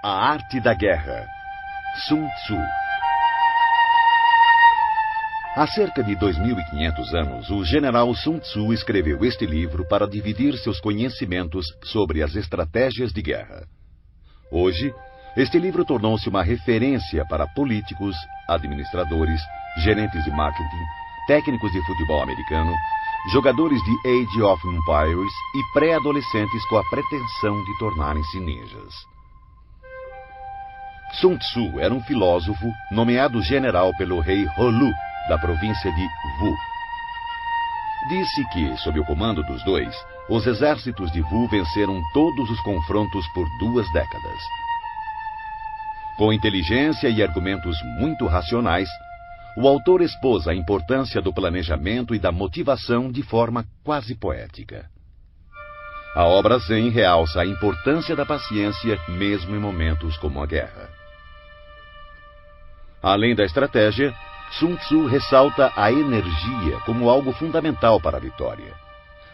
A Arte da Guerra, Sun Tzu. Há cerca de 2.500 anos, o general Sun Tzu escreveu este livro para dividir seus conhecimentos sobre as estratégias de guerra. Hoje, este livro tornou-se uma referência para políticos, administradores, gerentes de marketing, técnicos de futebol americano, jogadores de Age of Empires e pré-adolescentes com a pretensão de tornarem-se ninjas. Sun Tzu era um filósofo nomeado general pelo rei Holu, da província de Wu. Disse que, sob o comando dos dois, os exércitos de Wu venceram todos os confrontos por 2 décadas. Com inteligência e argumentos muito racionais, o autor expôs a importância do planejamento e da motivação de forma quase poética. A obra Zen realça a importância da paciência mesmo em momentos como a guerra. Além da estratégia, Sun Tzu ressalta a energia como algo fundamental para a vitória.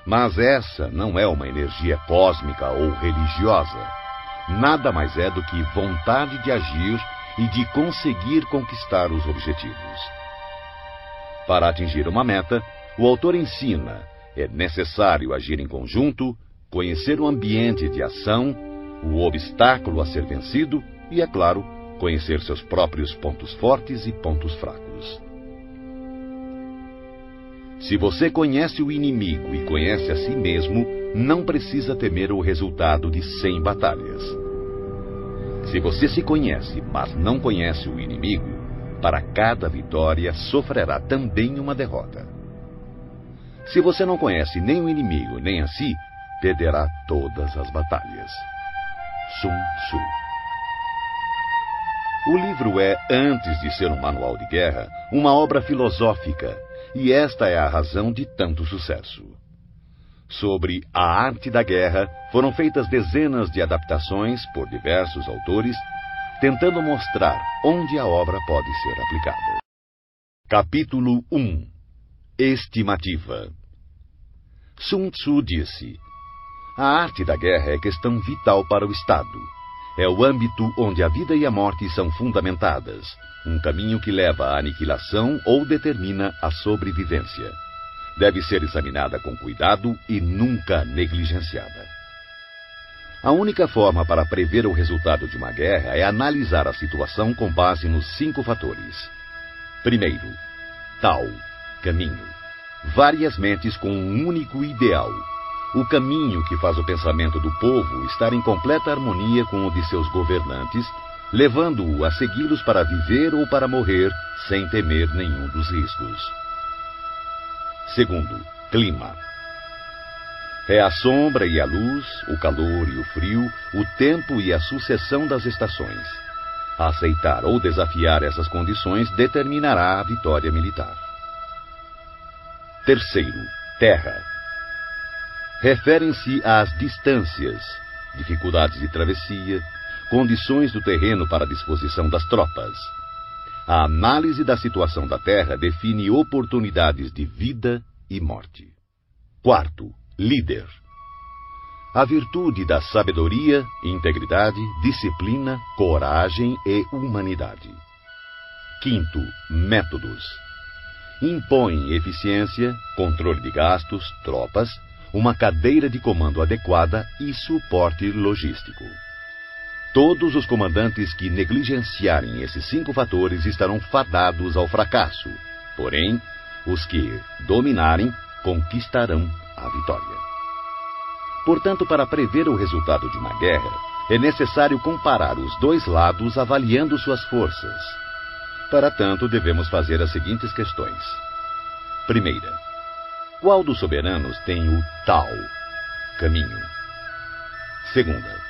Mas essa não é uma energia cósmica ou religiosa. Nada mais é do que vontade de agir e de conseguir conquistar os objetivos. Para atingir uma meta, o autor ensina: é necessário agir em conjunto, conhecer o ambiente de ação, o obstáculo a ser vencido e, é claro, conhecer seus próprios pontos fortes e pontos fracos. Se você conhece o inimigo e conhece a si mesmo, não precisa temer o resultado de 100 batalhas. Se você se conhece, mas não conhece o inimigo, para cada vitória sofrerá também uma derrota. Se você não conhece nem o inimigo nem a si, perderá todas as batalhas. Sun Tzu. O livro é, antes de ser um manual de guerra, uma obra filosófica, e esta é a razão de tanto sucesso. Sobre a arte da guerra, foram feitas dezenas de adaptações por diversos autores, tentando mostrar onde a obra pode ser aplicada. Capítulo 1. Estimativa. Sun Tzu disse: a arte da guerra é questão vital para o Estado. É o âmbito onde a vida e a morte são fundamentadas, um caminho que leva à aniquilação ou determina a sobrevivência. Deve ser examinada com cuidado e nunca negligenciada. A única forma para prever o resultado de uma guerra é analisar a situação com base nos 5 fatores. Primeiro, Tao, caminho. Várias mentes com um único ideal. O caminho que faz o pensamento do povo estar em completa harmonia com o de seus governantes, levando-o a segui-los para viver ou para morrer sem temer nenhum dos riscos. Segundo, clima. É a sombra e a luz, o calor e o frio, o tempo e a sucessão das estações. Aceitar ou desafiar essas condições determinará a vitória militar. Terceiro, terra. Referem-se às distâncias, dificuldades de travessia, condições do terreno para a disposição das tropas. A análise da situação da terra define oportunidades de vida e morte. Quarto, líder. A virtude da sabedoria, integridade, disciplina, coragem e humanidade. Quinto, métodos. Impõe eficiência, controle de gastos, tropas, uma cadeira de comando adequada e suporte logístico. Todos os comandantes que negligenciarem esses 5 fatores estarão fadados ao fracasso. Porém, os que dominarem conquistarão a vitória. Portanto, para prever o resultado de uma guerra, é necessário comparar os 2 lados avaliando suas forças. Para tanto, devemos fazer as seguintes questões. Primeira, qual dos soberanos tem o Tao, caminho? Segunda,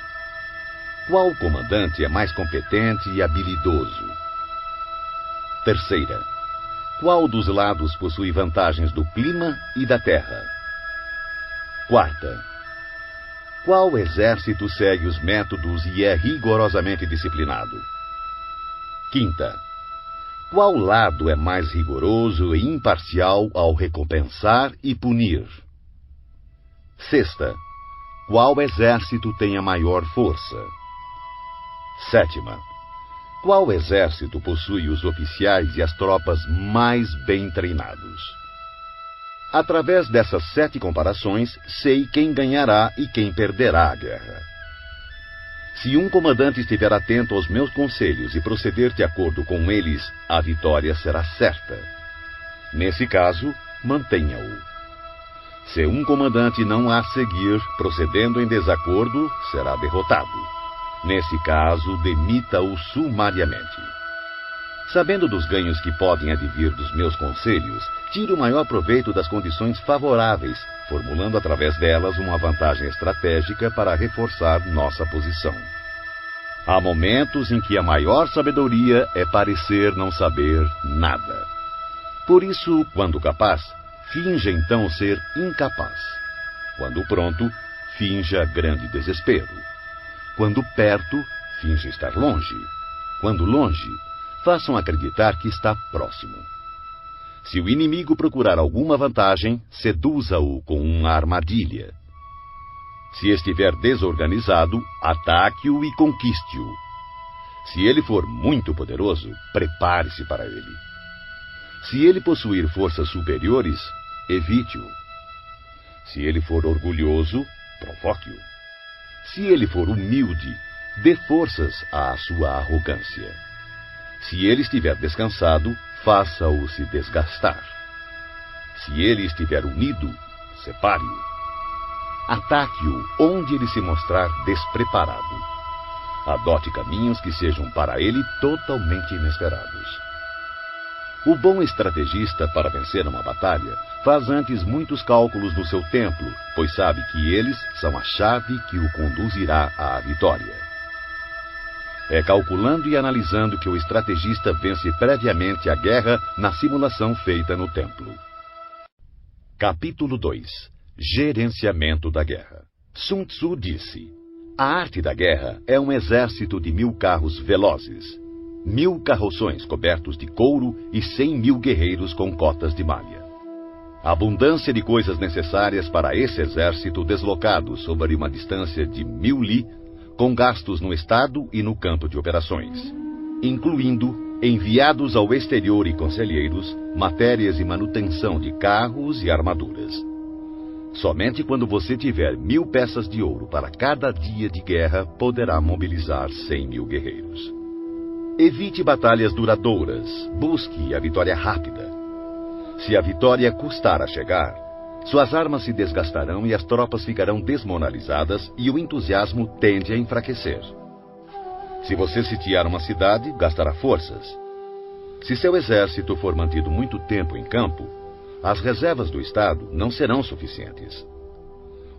qual comandante é mais competente e habilidoso? Terceira, qual dos lados possui vantagens do clima e da terra? Quarta, qual exército segue os métodos e é rigorosamente disciplinado? Quinta, qual lado é mais rigoroso e imparcial ao recompensar e punir? Sexta, qual exército tem a maior força? Sétima. Qual exército possui os oficiais e as tropas mais bem treinados? Através dessas 7 comparações, sei quem ganhará e quem perderá a guerra. Se um comandante estiver atento aos meus conselhos e proceder de acordo com eles, a vitória será certa. Nesse caso, mantenha-o. Se um comandante não a seguir, procedendo em desacordo, será derrotado. Nesse caso, demita-o sumariamente. Sabendo dos ganhos que podem advir dos meus conselhos, tire o maior proveito das condições favoráveis, formulando através delas uma vantagem estratégica para reforçar nossa posição. Há momentos em que a maior sabedoria é parecer não saber nada. Por isso, quando capaz, finja então ser incapaz. Quando pronto, finja grande desespero. Quando perto, finja estar longe. Quando longe, façam acreditar que está próximo. Se o inimigo procurar alguma vantagem, seduza-o com uma armadilha. Se estiver desorganizado, ataque-o e conquiste-o. Se ele for muito poderoso, prepare-se para ele. Se ele possuir forças superiores, evite-o. Se ele for orgulhoso, provoque-o. Se ele for humilde, dê forças à sua arrogância. Se ele estiver descansado, faça-o se desgastar. Se ele estiver unido, separe-o. Ataque-o onde ele se mostrar despreparado. Adote caminhos que sejam para ele totalmente inesperados. O bom estrategista, para vencer uma batalha, faz antes muitos cálculos do seu tempo, pois sabe que eles são a chave que o conduzirá à vitória. É calculando e analisando que o estrategista vence previamente a guerra na simulação feita no templo. Capítulo 2. Gerenciamento da guerra. Sun Tzu disse: a arte da guerra é um exército de 1000 carros velozes, 1000 carroções cobertos de couro e 100.000 guerreiros com cotas de malha. A abundância de coisas necessárias para esse exército deslocado sobre uma distância de 1000 li, com gastos no estado e no campo de operações, incluindo enviados ao exterior e conselheiros, matérias e manutenção de carros e armaduras. Somente quando você tiver 1000 peças de ouro para cada dia de guerra, poderá mobilizar 100.000 guerreiros. Evite batalhas duradouras, busque a vitória rápida. Se a vitória custar a chegar, suas armas se desgastarão e as tropas ficarão desmoralizadas e o entusiasmo tende a enfraquecer. Se você sitiar uma cidade, gastará forças. Se seu exército for mantido muito tempo em campo, as reservas do Estado não serão suficientes.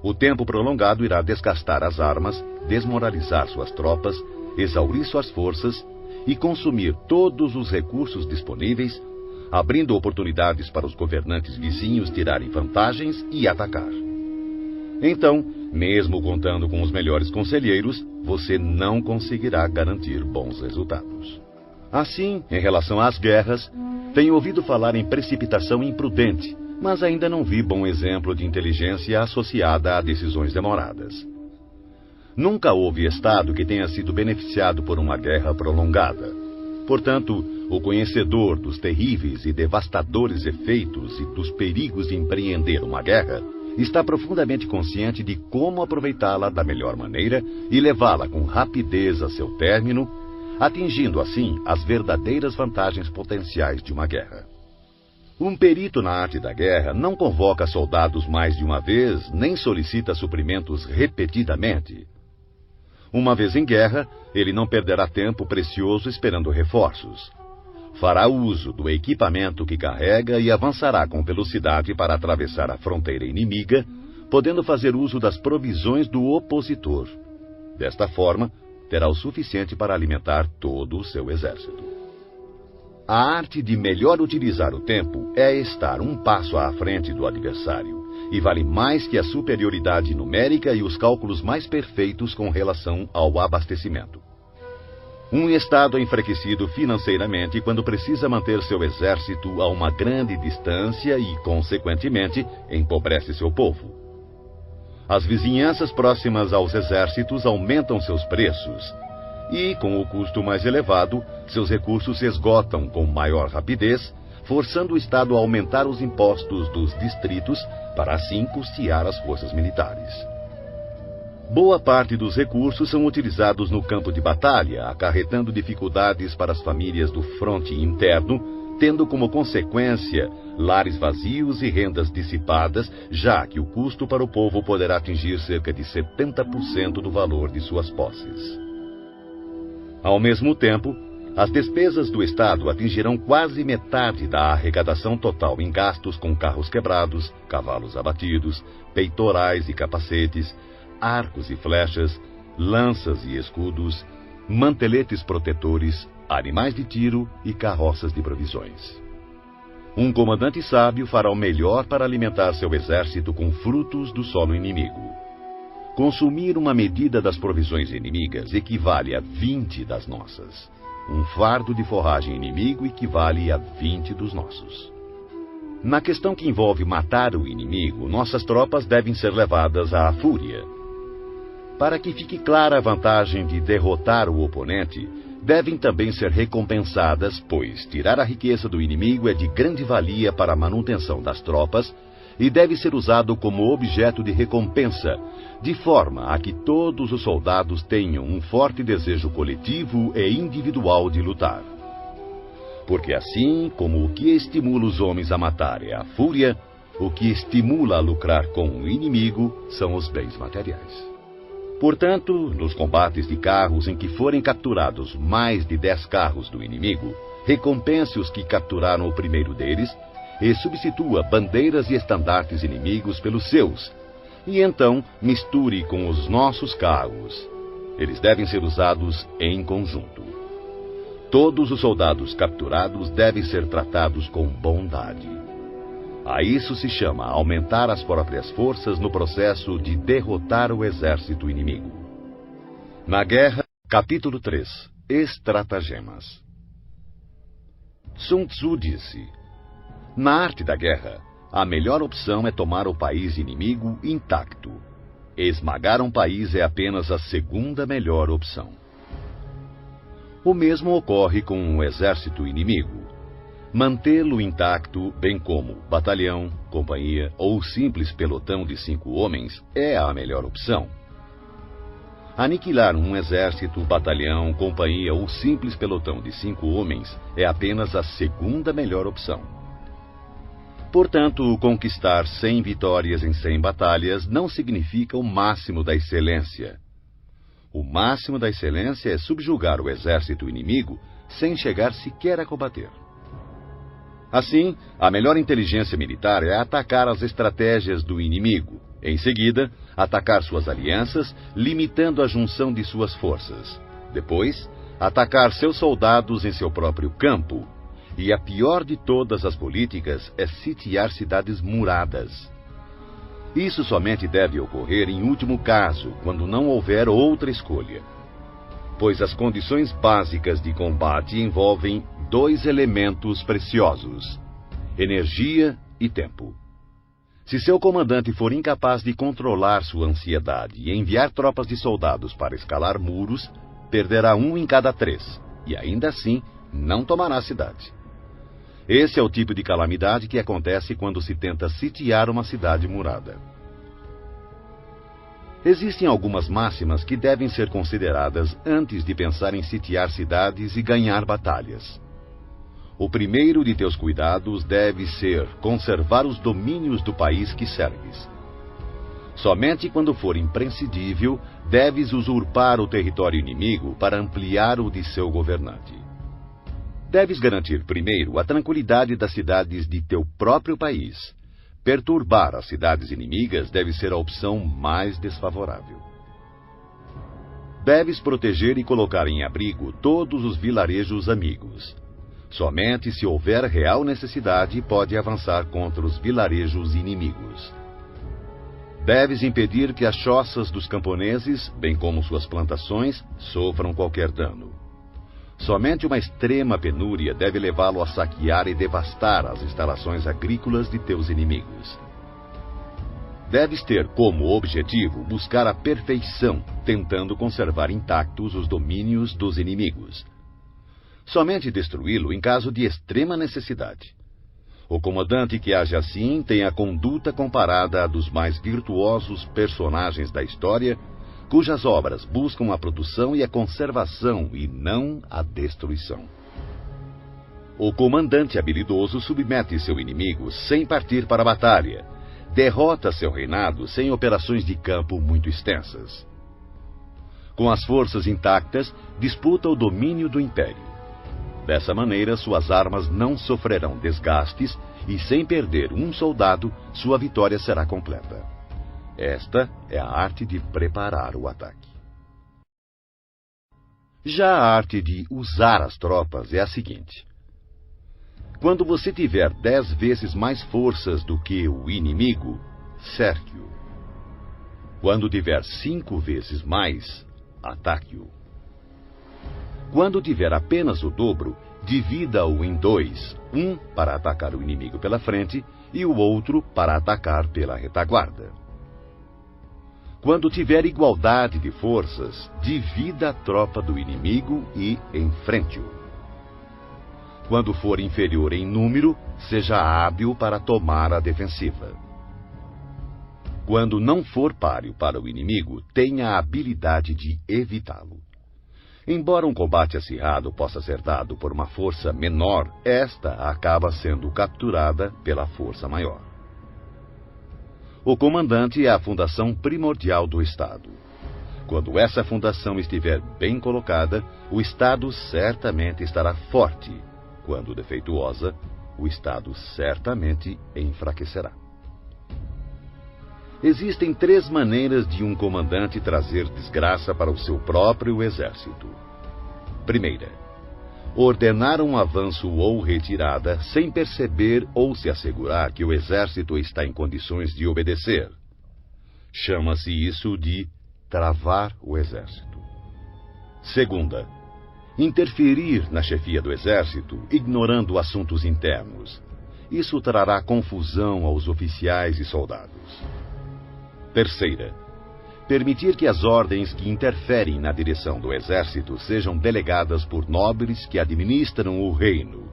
O tempo prolongado irá desgastar as armas, desmoralizar suas tropas, exaurir suas forças e consumir todos os recursos disponíveis, abrindo oportunidades para os governantes vizinhos tirarem vantagens e atacar. Então, mesmo contando com os melhores conselheiros, você não conseguirá garantir bons resultados. Assim, em relação às guerras, tenho ouvido falar em precipitação imprudente, mas ainda não vi bom exemplo de inteligência associada a decisões demoradas. Nunca houve Estado que tenha sido beneficiado por uma guerra prolongada. Portanto, o conhecedor dos terríveis e devastadores efeitos e dos perigos de empreender uma guerra está profundamente consciente de como aproveitá-la da melhor maneira e levá-la com rapidez a seu término, atingindo assim as verdadeiras vantagens potenciais de uma guerra. Um perito na arte da guerra não convoca soldados mais de uma vez, nem solicita suprimentos repetidamente. Uma vez em guerra, ele não perderá tempo precioso esperando reforços. Fará uso do equipamento que carrega e avançará com velocidade para atravessar a fronteira inimiga, podendo fazer uso das provisões do opositor. Desta forma, terá o suficiente para alimentar todo o seu exército. A arte de melhor utilizar o tempo é estar um passo à frente do adversário, e vale mais que a superioridade numérica e os cálculos mais perfeitos com relação ao abastecimento. Um Estado é enfraquecido financeiramente quando precisa manter seu exército a uma grande distância e, consequentemente, empobrece seu povo. As vizinhanças próximas aos exércitos aumentam seus preços, e, com o custo mais elevado, seus recursos se esgotam com maior rapidez, forçando o Estado a aumentar os impostos dos distritos para assim custear as forças militares. Boa parte dos recursos são utilizados no campo de batalha, acarretando dificuldades para as famílias do fronte interno, tendo como consequência lares vazios e rendas dissipadas, já que o custo para o povo poderá atingir cerca de 70% do valor de suas posses. Ao mesmo tempo, as despesas do Estado atingirão quase metade da arrecadação total em gastos com carros quebrados, cavalos abatidos, peitorais e capacetes, arcos e flechas, lanças e escudos, manteletes protetores, animais de tiro e carroças de provisões. Um comandante sábio fará o melhor para alimentar seu exército com frutos do solo inimigo. Consumir uma medida das provisões inimigas equivale a 20 das nossas. Um fardo de forragem inimigo equivale a 20 dos nossos. Na questão que envolve matar o inimigo, nossas tropas devem ser levadas à fúria. Para que fique clara a vantagem de derrotar o oponente, devem também ser recompensadas, pois tirar a riqueza do inimigo é de grande valia para a manutenção das tropas e deve ser usado como objeto de recompensa, de forma a que todos os soldados tenham um forte desejo coletivo e individual de lutar. Porque assim como o que estimula os homens a matar é a fúria, o que estimula a lucrar com o inimigo são os bens materiais. Portanto, nos combates de carros em que forem capturados mais de 10 carros do inimigo, recompense os que capturaram o primeiro deles e substitua bandeiras e estandartes inimigos pelos seus, e então misture com os nossos carros. Eles devem ser usados em conjunto. Todos os soldados capturados devem ser tratados com bondade. A isso se chama aumentar as próprias forças no processo de derrotar o exército inimigo. Na guerra, capítulo 3. Estratagemas. Sun Tzu disse: na arte da guerra, a melhor opção é tomar o país inimigo intacto. Esmagar um país é apenas a segunda melhor opção. O mesmo ocorre com um exército inimigo. Mantê-lo intacto, bem como batalhão, companhia ou simples pelotão de 5 homens, é a melhor opção. Aniquilar um exército, batalhão, companhia ou simples pelotão de 5 homens é apenas a segunda melhor opção. Portanto, conquistar 100 vitórias em 100 batalhas não significa o máximo da excelência. O máximo da excelência é subjugar o exército inimigo sem chegar sequer a combater. Assim, a melhor inteligência militar é atacar as estratégias do inimigo. Em seguida, atacar suas alianças, limitando a junção de suas forças. Depois, atacar seus soldados em seu próprio campo. E a pior de todas as políticas é sitiar cidades muradas. Isso somente deve ocorrer em último caso, quando não houver outra escolha. Pois as condições básicas de combate envolvem 2 elementos preciosos: energia e tempo. Se seu comandante for incapaz de controlar sua ansiedade e enviar tropas de soldados para escalar muros, perderá 1 em cada 3, e ainda assim não tomará a cidade. Esse é o tipo de calamidade que acontece quando se tenta sitiar uma cidade murada. Existem algumas máximas que devem ser consideradas antes de pensar em sitiar cidades e ganhar batalhas. O primeiro de teus cuidados deve ser conservar os domínios do país que serves. Somente quando for imprescindível, deves usurpar o território inimigo para ampliar o de seu governante. Deves garantir primeiro a tranquilidade das cidades de teu próprio país. Perturbar as cidades inimigas deve ser a opção mais desfavorável. Deves proteger e colocar em abrigo todos os vilarejos amigos. Somente se houver real necessidade, pode avançar contra os vilarejos inimigos. Deves impedir que as choças dos camponeses, bem como suas plantações, sofram qualquer dano. Somente uma extrema penúria deve levá-lo a saquear e devastar as instalações agrícolas de teus inimigos. Deves ter como objetivo buscar a perfeição, tentando conservar intactos os domínios dos inimigos. Somente destruí-lo em caso de extrema necessidade. O comandante que age assim tem a conduta comparada à dos mais virtuosos personagens da história, cujas obras buscam a produção e a conservação e não a destruição. O comandante habilidoso submete seu inimigo sem partir para a batalha, derrota seu reinado sem operações de campo muito extensas. Com as forças intactas, disputa o domínio do império. Dessa maneira, suas armas não sofrerão desgastes e, sem perder um soldado, sua vitória será completa. Esta é a arte de preparar o ataque. Já a arte de usar as tropas é a seguinte. Quando você tiver 10 vezes mais forças do que o inimigo, cerque-o. Quando tiver 5 vezes mais, ataque-o. Quando tiver apenas o dobro, divida-o em 2, um para atacar o inimigo pela frente e o outro para atacar pela retaguarda. Quando tiver igualdade de forças, divida a tropa do inimigo e enfrente-o. Quando for inferior em número, seja hábil para tomar a defensiva. Quando não for páreo para o inimigo, tenha a habilidade de evitá-lo. Embora um combate acirrado possa ser dado por uma força menor, esta acaba sendo capturada pela força maior. O comandante é a fundação primordial do Estado. Quando essa fundação estiver bem colocada, o Estado certamente estará forte. Quando defeituosa, o Estado certamente enfraquecerá. Existem 3 maneiras de um comandante trazer desgraça para o seu próprio exército. Primeira, ordenar um avanço ou retirada sem perceber ou se assegurar que o exército está em condições de obedecer. Chama-se isso de travar o exército. Segunda, interferir na chefia do exército, ignorando assuntos internos. Isso trará confusão aos oficiais e soldados. Terceira, permitir que as ordens que interferem na direção do exército sejam delegadas por nobres que administram o reino.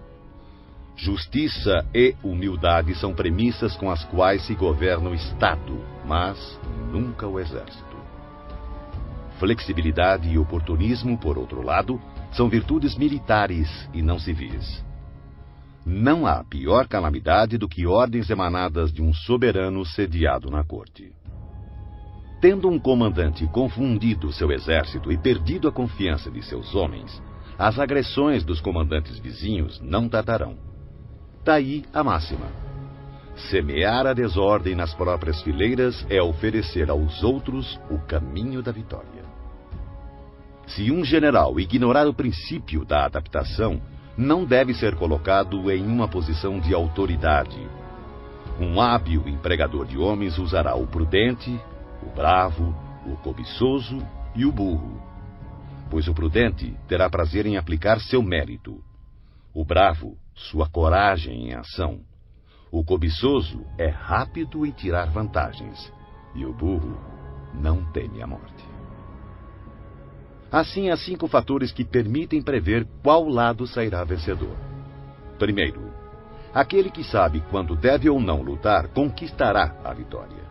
Justiça e humildade são premissas com as quais se governa o Estado, mas nunca o exército. Flexibilidade e oportunismo, por outro lado, são virtudes militares e não civis. Não há pior calamidade do que ordens emanadas de um soberano sediado na corte. Tendo um comandante confundido seu exército e perdido a confiança de seus homens, as agressões dos comandantes vizinhos não tardarão. Daí a máxima: semear a desordem nas próprias fileiras é oferecer aos outros o caminho da vitória. Se um general ignorar o princípio da adaptação, não deve ser colocado em uma posição de autoridade. Um hábil empregador de homens usará o prudente, o bravo, o cobiçoso e o burro. Pois o prudente terá prazer em aplicar seu mérito. O bravo, sua coragem em ação. O cobiçoso é rápido em tirar vantagens. E o burro não teme a morte. Assim, há 5 fatores que permitem prever qual lado sairá vencedor. Primeiro, aquele que sabe quando deve ou não lutar conquistará a vitória.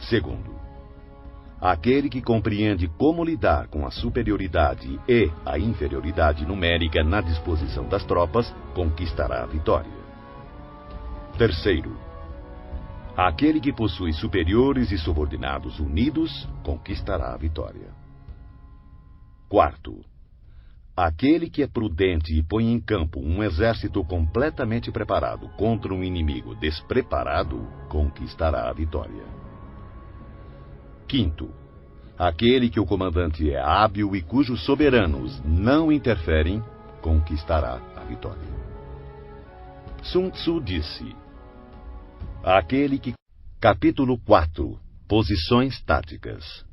Segundo, aquele que compreende como lidar com a superioridade e a inferioridade numérica na disposição das tropas conquistará a vitória. Terceiro, aquele que possui superiores e subordinados unidos conquistará a vitória. Quarto, aquele que é prudente e põe em campo um exército completamente preparado contra um inimigo despreparado conquistará a vitória. Quinto, aquele que o comandante é hábil e cujos soberanos não interferem conquistará a vitória. Sun Tzu disse: Capítulo 4. Posições táticas.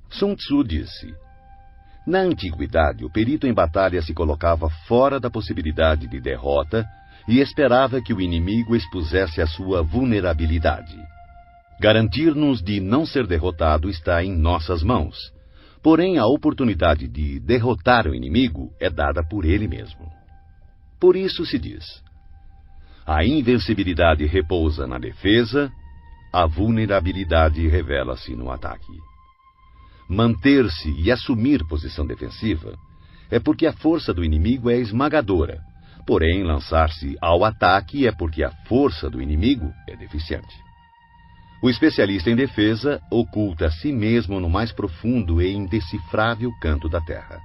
Sun Tzu disse: na antiguidade, o perito em batalha se colocava fora da possibilidade de derrota e esperava que o inimigo expusesse a sua vulnerabilidade. Garantir-nos de não ser derrotado está em nossas mãos. Porém, a oportunidade de derrotar o inimigo é dada por ele mesmo. Por isso se diz: a invencibilidade repousa na defesa, a vulnerabilidade revela-se no ataque. Manter-se e assumir posição defensiva é porque a força do inimigo é esmagadora, porém lançar-se ao ataque é porque a força do inimigo é deficiente. O especialista em defesa oculta a si mesmo no mais profundo e indecifrável canto da terra.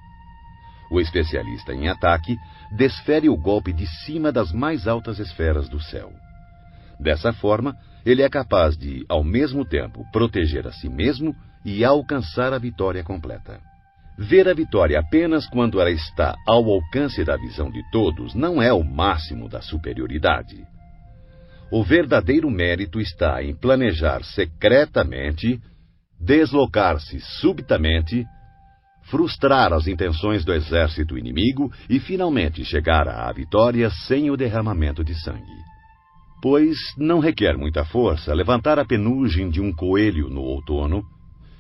O especialista em ataque desfere o golpe de cima das mais altas esferas do céu. Dessa forma, ele é capaz de, ao mesmo tempo, proteger a si mesmo e alcançar a vitória completa. Ver a vitória apenas quando ela está ao alcance da visão de todos não é o máximo da superioridade. O verdadeiro mérito está em planejar secretamente, deslocar-se subitamente, frustrar as intenções do exército inimigo e finalmente chegar à vitória sem o derramamento de sangue. Pois não requer muita força levantar a penugem de um coelho no outono,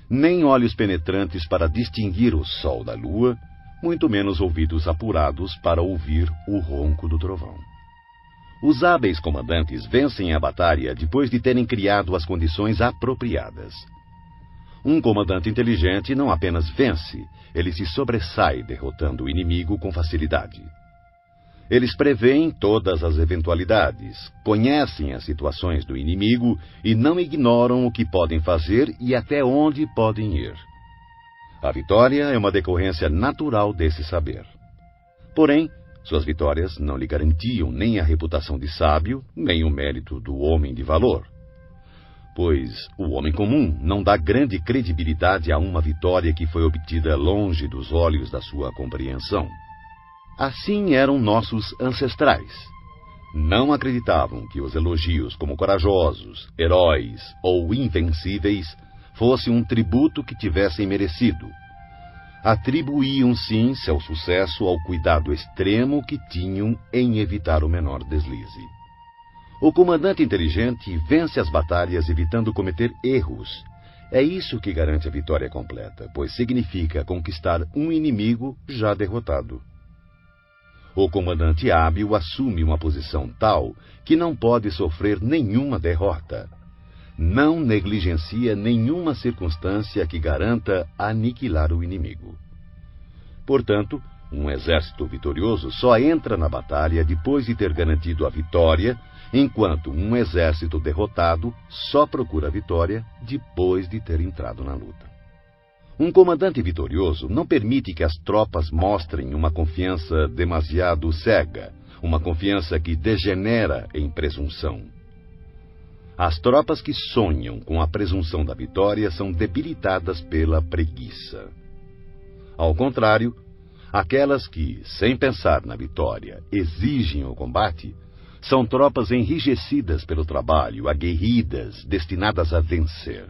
nem olhos penetrantes para distinguir o sol da lua, muito menos ouvidos apurados para ouvir o ronco do trovão. Os hábeis comandantes vencem a batalha depois de terem criado as condições apropriadas. Um comandante inteligente não apenas vence, ele se sobressai derrotando o inimigo com facilidade. Eles preveem todas as eventualidades, conhecem as situações do inimigo e não ignoram o que podem fazer e até onde podem ir. A vitória é uma decorrência natural desse saber. Porém, suas vitórias não lhe garantiam nem a reputação de sábio, nem o mérito do homem de valor. Pois o homem comum não dá grande credibilidade a uma vitória que foi obtida longe dos olhos da sua compreensão. Assim eram nossos ancestrais. Não acreditavam que os elogios como corajosos, heróis ou invencíveis fosse um tributo que tivessem merecido. Atribuíam sim seu sucesso ao cuidado extremo que tinham em evitar o menor deslize. O comandante inteligente vence as batalhas evitando cometer erros. É isso que garante a vitória completa, pois significa conquistar um inimigo já derrotado. O comandante hábil assume uma posição tal que não pode sofrer nenhuma derrota. Não negligencia nenhuma circunstância que garanta aniquilar o inimigo. Portanto, um exército vitorioso só entra na batalha depois de ter garantido a vitória, enquanto um exército derrotado só procura a vitória depois de ter entrado na luta. Um comandante vitorioso não permite que as tropas mostrem uma confiança demasiado cega, uma confiança que degenera em presunção. As tropas que sonham com a presunção da vitória são debilitadas pela preguiça. Ao contrário, aquelas que, sem pensar na vitória, exigem o combate, são tropas enrijecidas pelo trabalho, aguerridas, destinadas a vencer.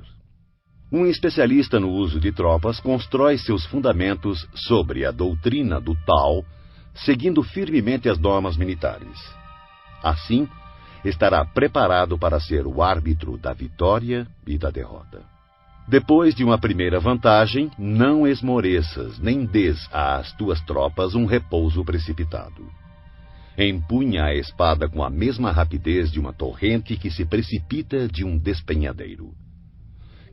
Um especialista no uso de tropas constrói seus fundamentos sobre a doutrina do Tao, seguindo firmemente as normas militares. Assim, estará preparado para ser o árbitro da vitória e da derrota. Depois de uma primeira vantagem, não esmoreças, nem dês às tuas tropas um repouso precipitado. Empunha a espada com a mesma rapidez de uma torrente que se precipita de um despenhadeiro.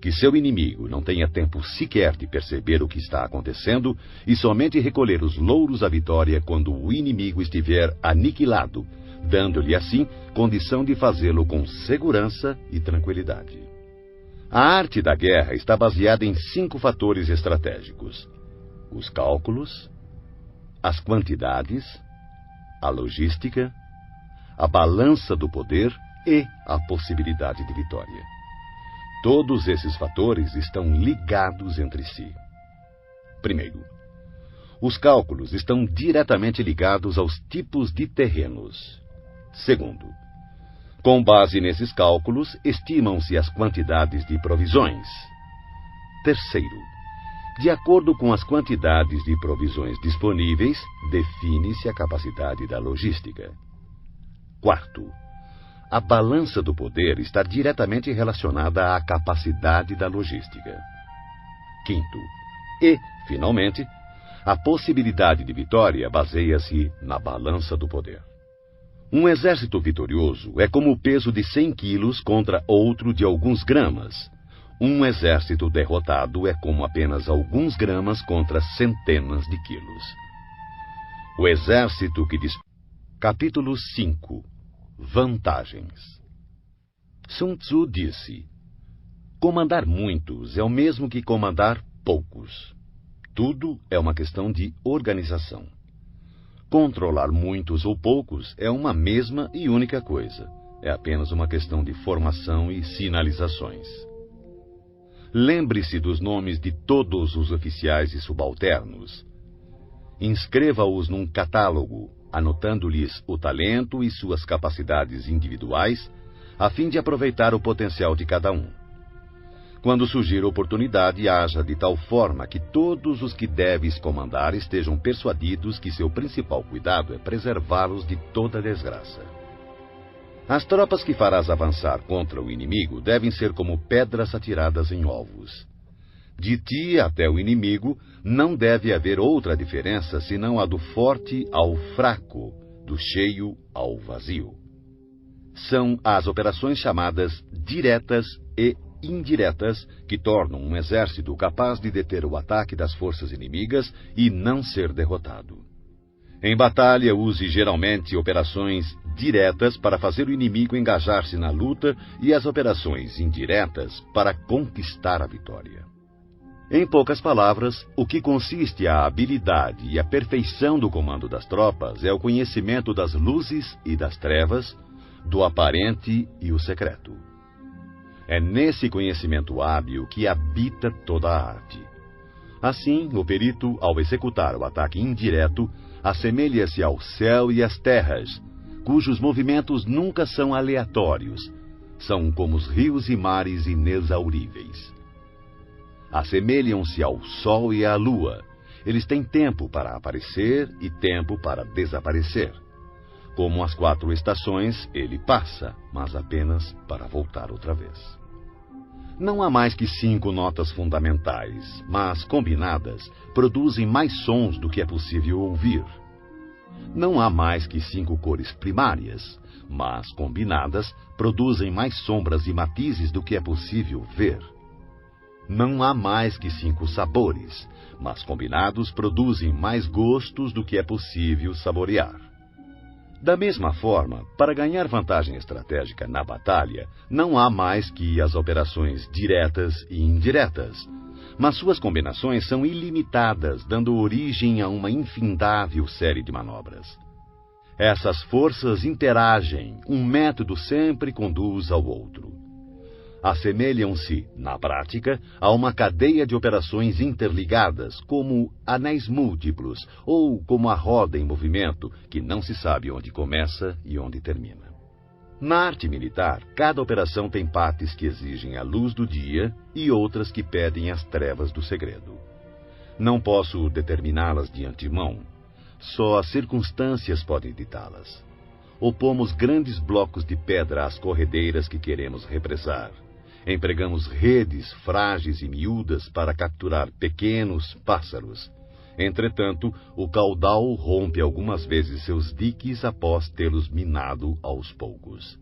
Que seu inimigo não tenha tempo sequer de perceber o que está acontecendo e somente recolher os louros da vitória quando o inimigo estiver aniquilado, dando-lhe assim condição de fazê-lo com segurança e tranquilidade. A arte da guerra está baseada em 5 fatores estratégicos: os cálculos, as quantidades, a logística, a balança do poder e a possibilidade de vitória. Todos esses fatores estão ligados entre si. Primeiro, os cálculos estão diretamente ligados aos tipos de terrenos. Segundo, com base nesses cálculos, estimam-se as quantidades de provisões. Terceiro, de acordo com as quantidades de provisões disponíveis, define-se a capacidade da logística. Quarto, A balança do poder está diretamente relacionada à capacidade da logística. Quinto, e, finalmente, a possibilidade de vitória baseia-se na balança do poder. Um exército vitorioso é como o peso de 100 quilos contra outro de alguns gramas. Um exército derrotado é como apenas alguns gramas contra centenas de quilos. O exército que Capítulo 5. Vantagens. Sun Tzu disse: comandar muitos é o mesmo que comandar poucos. Tudo é uma questão de organização. Controlar muitos ou poucos é uma mesma e única coisa. É apenas uma questão de formação e sinalizações. Lembre-se dos nomes de todos os oficiais e subalternos. Inscreva-os num catálogo, anotando-lhes o talento e suas capacidades individuais, a fim de aproveitar o potencial de cada um. Quando surgir oportunidade, haja de tal forma que todos os que deves comandar estejam persuadidos que seu principal cuidado é preservá-los de toda desgraça. As tropas que farás avançar contra o inimigo devem ser como pedras atiradas em ovos. De ti até o inimigo não deve haver outra diferença senão a do forte ao fraco, do cheio ao vazio. São as operações chamadas diretas e indiretas que tornam um exército capaz de deter o ataque das forças inimigas e não ser derrotado. Em batalha, use geralmente operações diretas para fazer o inimigo engajar-se na luta e as operações indiretas para conquistar a vitória. Em poucas palavras, o que consiste a habilidade e a perfeição do comando das tropas é o conhecimento das luzes e das trevas, do aparente e o secreto. É nesse conhecimento hábil que habita toda a arte. Assim, o perito, ao executar o ataque indireto, assemelha-se ao céu e às terras, cujos movimentos nunca são aleatórios, são como os rios e mares inexauríveis. Assemelham-se ao sol e à lua. Eles têm tempo para aparecer e tempo para desaparecer. Como as 4 estações, ele passa, mas apenas para voltar outra vez. Não há mais que 5 notas fundamentais, mas, combinadas, produzem mais sons do que é possível ouvir. Não há mais que 5 cores primárias, mas, combinadas, produzem mais sombras e matizes do que é possível ver. Não há mais que 5 sabores, mas, combinados, produzem mais gostos do que é possível saborear. Da mesma forma, para ganhar vantagem estratégica na batalha, não há mais que as operações diretas e indiretas, mas suas combinações são ilimitadas, dando origem a uma infindável série de manobras. Essas forças interagem, um método sempre conduz ao outro. Assemelham-se, na prática, a uma cadeia de operações interligadas, como anéis múltiplos, ou como a roda em movimento, que não se sabe onde começa e onde termina. Na arte militar, cada operação tem partes que exigem a luz do dia e outras que pedem as trevas do segredo. Não posso determiná-las de antemão. Só as circunstâncias podem ditá-las. Opomos grandes blocos de pedra às corredeiras que queremos represar. Empregamos redes frágeis e miúdas para capturar pequenos pássaros. Entretanto, o caudal rompe algumas vezes seus diques após tê-los minado aos poucos.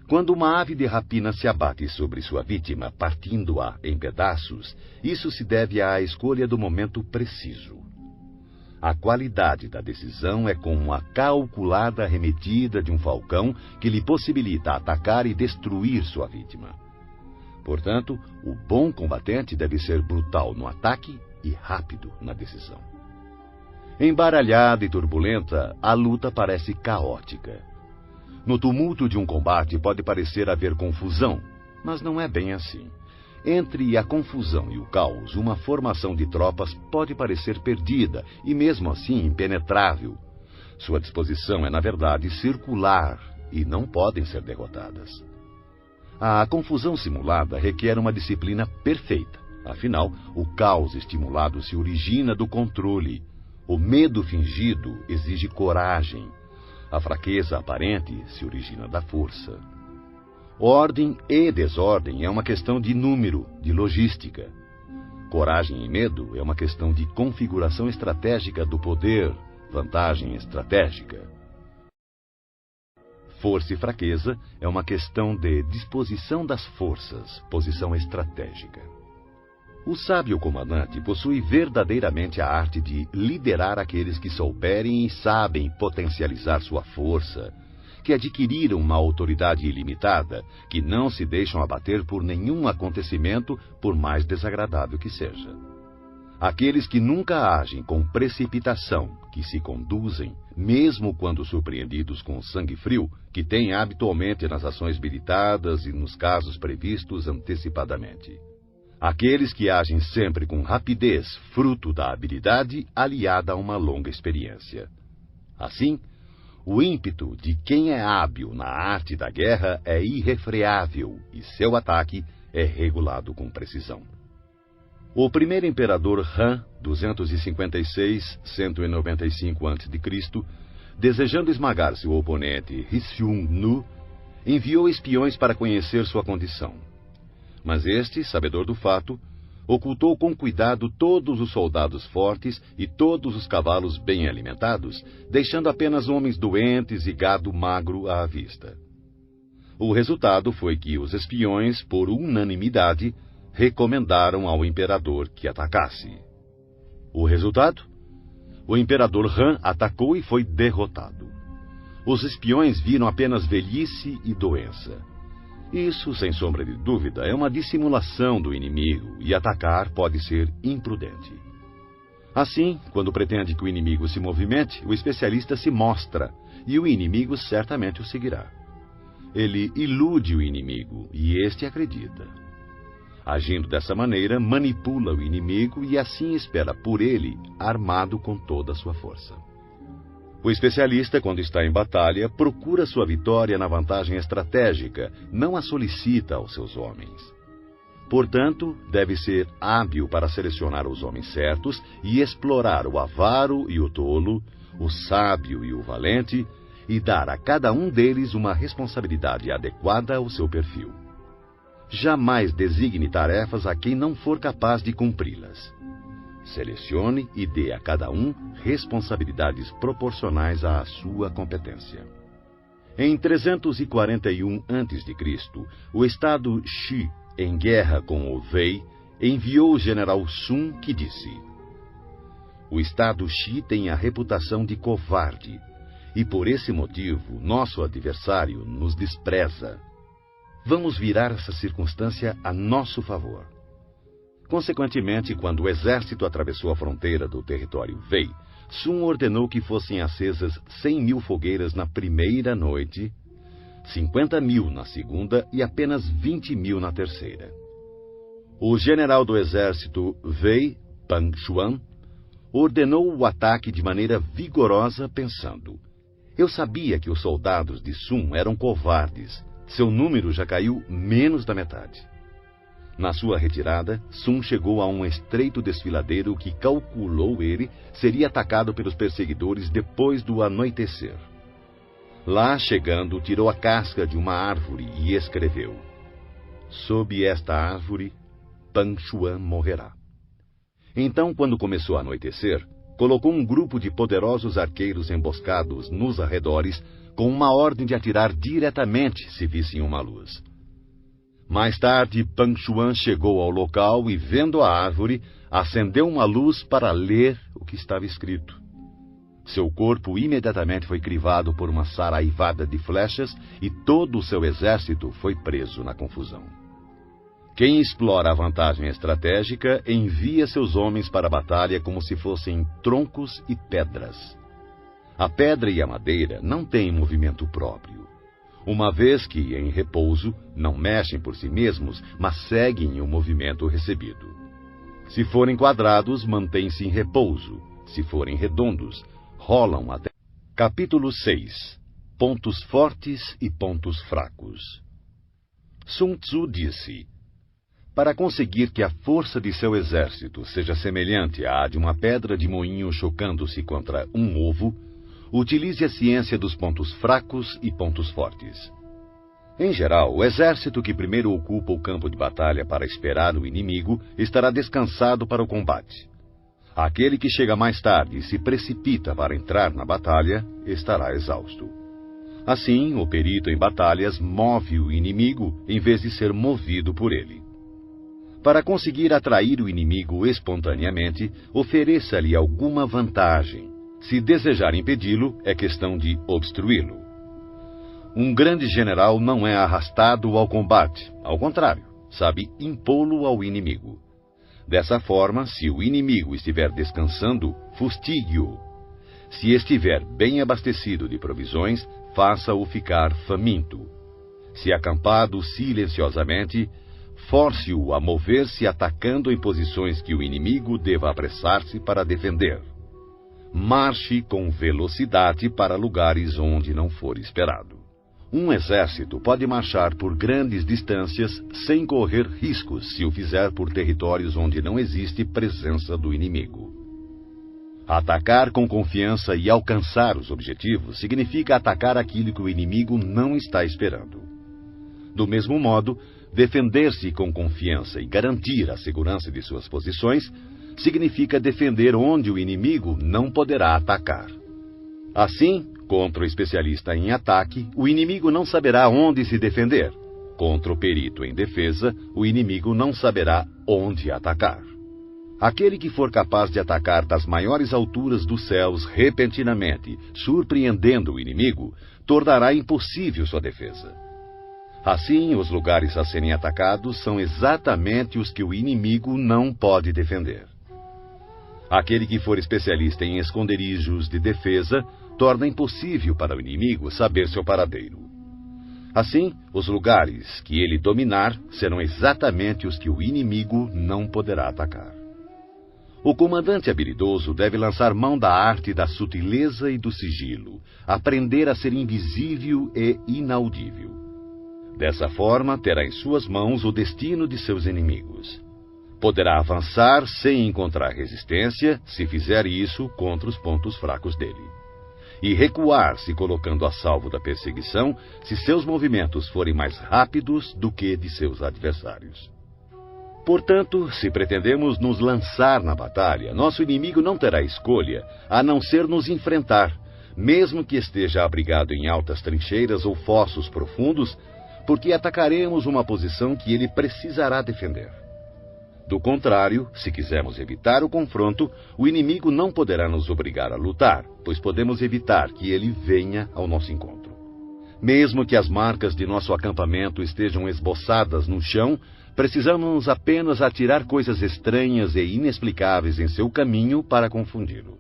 Quando uma ave de rapina se abate sobre sua vítima, partindo-a em pedaços, isso se deve à escolha do momento preciso. A qualidade da decisão é como a calculada arremetida de um falcão que lhe possibilita atacar e destruir sua vítima. Portanto, o bom combatente deve ser brutal no ataque e rápido na decisão. Embaralhada e turbulenta, a luta parece caótica. No tumulto de um combate pode parecer haver confusão, mas não é bem assim. Entre a confusão e o caos, uma formação de tropas pode parecer perdida e mesmo assim impenetrável. Sua disposição é, na verdade, circular e não podem ser derrotadas. A confusão simulada requer uma disciplina perfeita. Afinal, o caos estimulado se origina do controle. O medo fingido exige coragem. A fraqueza aparente se origina da força. Ordem e desordem é uma questão de número, de logística. Coragem e medo é uma questão de configuração estratégica do poder, vantagem estratégica. Força e fraqueza é uma questão de disposição das forças, posição estratégica. O sábio comandante possui verdadeiramente a arte de liderar aqueles que souberem e sabem potencializar sua força, que adquiriram uma autoridade ilimitada, que não se deixam abater por nenhum acontecimento, por mais desagradável que seja. Aqueles que nunca agem com precipitação, que se conduzem, mesmo quando surpreendidos com sangue frio, que têm habitualmente nas ações meditadas e nos casos previstos antecipadamente. Aqueles que agem sempre com rapidez, fruto da habilidade aliada a uma longa experiência. Assim, o ímpeto de quem é hábil na arte da guerra é irrefreável e seu ataque é regulado com precisão. O primeiro imperador Han, 256-195 a.C., desejando esmagar seu oponente Rissung-nu, enviou espiões para conhecer sua condição. Mas este, sabedor do fato, ocultou com cuidado todos os soldados fortes e todos os cavalos bem alimentados, deixando apenas homens doentes e gado magro à vista. O resultado foi que os espiões, por unanimidade, recomendaram ao imperador que atacasse. O resultado? O imperador Han atacou e foi derrotado. Os espiões viram apenas velhice e doença. Isso, sem sombra de dúvida, é uma dissimulação do inimigo, e atacar pode ser imprudente. Assim, quando pretende que o inimigo se movimente, o especialista se mostra, e o inimigo certamente o seguirá. Ele ilude o inimigo, e este acredita. Agindo dessa maneira, manipula o inimigo e assim espera por ele, armado com toda a sua força. O especialista, quando está em batalha, procura sua vitória na vantagem estratégica, não a solicita aos seus homens. Portanto, deve ser hábil para selecionar os homens certos e explorar o avaro e o tolo, o sábio e o valente, e dar a cada um deles uma responsabilidade adequada ao seu perfil. Jamais designe tarefas a quem não for capaz de cumpri-las. Selecione e dê a cada um responsabilidades proporcionais à sua competência. Em 341 a.C., o estado Xi, em guerra com o Wei, enviou o general Sun, que disse: "O estado Xi tem a reputação de covarde, e por esse motivo nosso adversário nos despreza. Vamos virar essa circunstância a nosso favor." Consequentemente, quando o exército atravessou a fronteira do território Wei, Sun ordenou que fossem acesas 100.000 fogueiras na primeira noite, 50.000 na segunda e apenas 20.000 na terceira. O general do exército Wei, Pang Xuan, ordenou o ataque de maneira vigorosa, pensando: "Eu sabia que os soldados de Sun eram covardes. Seu número já caiu menos da metade." Na sua retirada, Sun chegou a um estreito desfiladeiro que, calculou ele, seria atacado pelos perseguidores depois do anoitecer. Lá, chegando, tirou a casca de uma árvore e escreveu: "Sob esta árvore, Pang Xuan morrerá." Então, quando começou a anoitecer, colocou um grupo de poderosos arqueiros emboscados nos arredores, com uma ordem de atirar diretamente se vissem uma luz. Mais tarde, Pang Xuan chegou ao local e, vendo a árvore, acendeu uma luz para ler o que estava escrito. Seu corpo imediatamente foi crivado por uma saraivada de flechas e todo o seu exército foi preso na confusão. Quem explora a vantagem estratégica envia seus homens para a batalha como se fossem troncos e pedras. A pedra e a madeira não têm movimento próprio, uma vez que, em repouso, não mexem por si mesmos, mas seguem o movimento recebido. Se forem quadrados, mantêm-se em repouso. Se forem redondos, rolam até... Capítulo 6. Pontos fortes e pontos fracos. Sun Tzu disse: "Para conseguir que a força de seu exército seja semelhante à de uma pedra de moinho chocando-se contra um ovo, utilize a ciência dos pontos fracos e pontos fortes. Em geral, o exército que primeiro ocupa o campo de batalha para esperar o inimigo estará descansado para o combate. Aquele que chega mais tarde e se precipita para entrar na batalha estará exausto. Assim, o perito em batalhas move o inimigo em vez de ser movido por ele. Para conseguir atrair o inimigo espontaneamente, ofereça-lhe alguma vantagem. Se desejar impedi-lo, é questão de obstruí-lo. Um grande general não é arrastado ao combate, ao contrário, sabe impô-lo ao inimigo. Dessa forma, se o inimigo estiver descansando, fustigue-o. Se estiver bem abastecido de provisões, faça-o ficar faminto. Se acampado silenciosamente, force-o a mover-se atacando em posições que o inimigo deva apressar-se para defender. Marche com velocidade para lugares onde não for esperado. Um exército pode marchar por grandes distâncias sem correr riscos se o fizer por territórios onde não existe presença do inimigo. Atacar com confiança e alcançar os objetivos significa atacar aquilo que o inimigo não está esperando. Do mesmo modo, defender-se com confiança e garantir a segurança de suas posições significa defender onde o inimigo não poderá atacar. Assim, contra o especialista em ataque, o inimigo não saberá onde se defender. Contra o perito em defesa, o inimigo não saberá onde atacar. Aquele que for capaz de atacar das maiores alturas dos céus repentinamente, surpreendendo o inimigo, tornará impossível sua defesa. Assim, os lugares a serem atacados são exatamente os que o inimigo não pode defender. Aquele que for especialista em esconderijos de defesa torna impossível para o inimigo saber seu paradeiro. Assim, os lugares que ele dominar serão exatamente os que o inimigo não poderá atacar. O comandante habilidoso deve lançar mão da arte da sutileza e do sigilo, aprender a ser invisível e inaudível. Dessa forma, terá em suas mãos o destino de seus inimigos. Poderá avançar sem encontrar resistência, se fizer isso contra os pontos fracos dele. E recuar se colocando a salvo da perseguição, se seus movimentos forem mais rápidos do que de seus adversários. Portanto, se pretendemos nos lançar na batalha, nosso inimigo não terá escolha a não ser nos enfrentar, mesmo que esteja abrigado em altas trincheiras ou fossos profundos, porque atacaremos uma posição que ele precisará defender. Do contrário, se quisermos evitar o confronto, o inimigo não poderá nos obrigar a lutar, pois podemos evitar que ele venha ao nosso encontro. Mesmo que as marcas de nosso acampamento estejam esboçadas no chão, precisamos apenas atirar coisas estranhas e inexplicáveis em seu caminho para confundi-lo.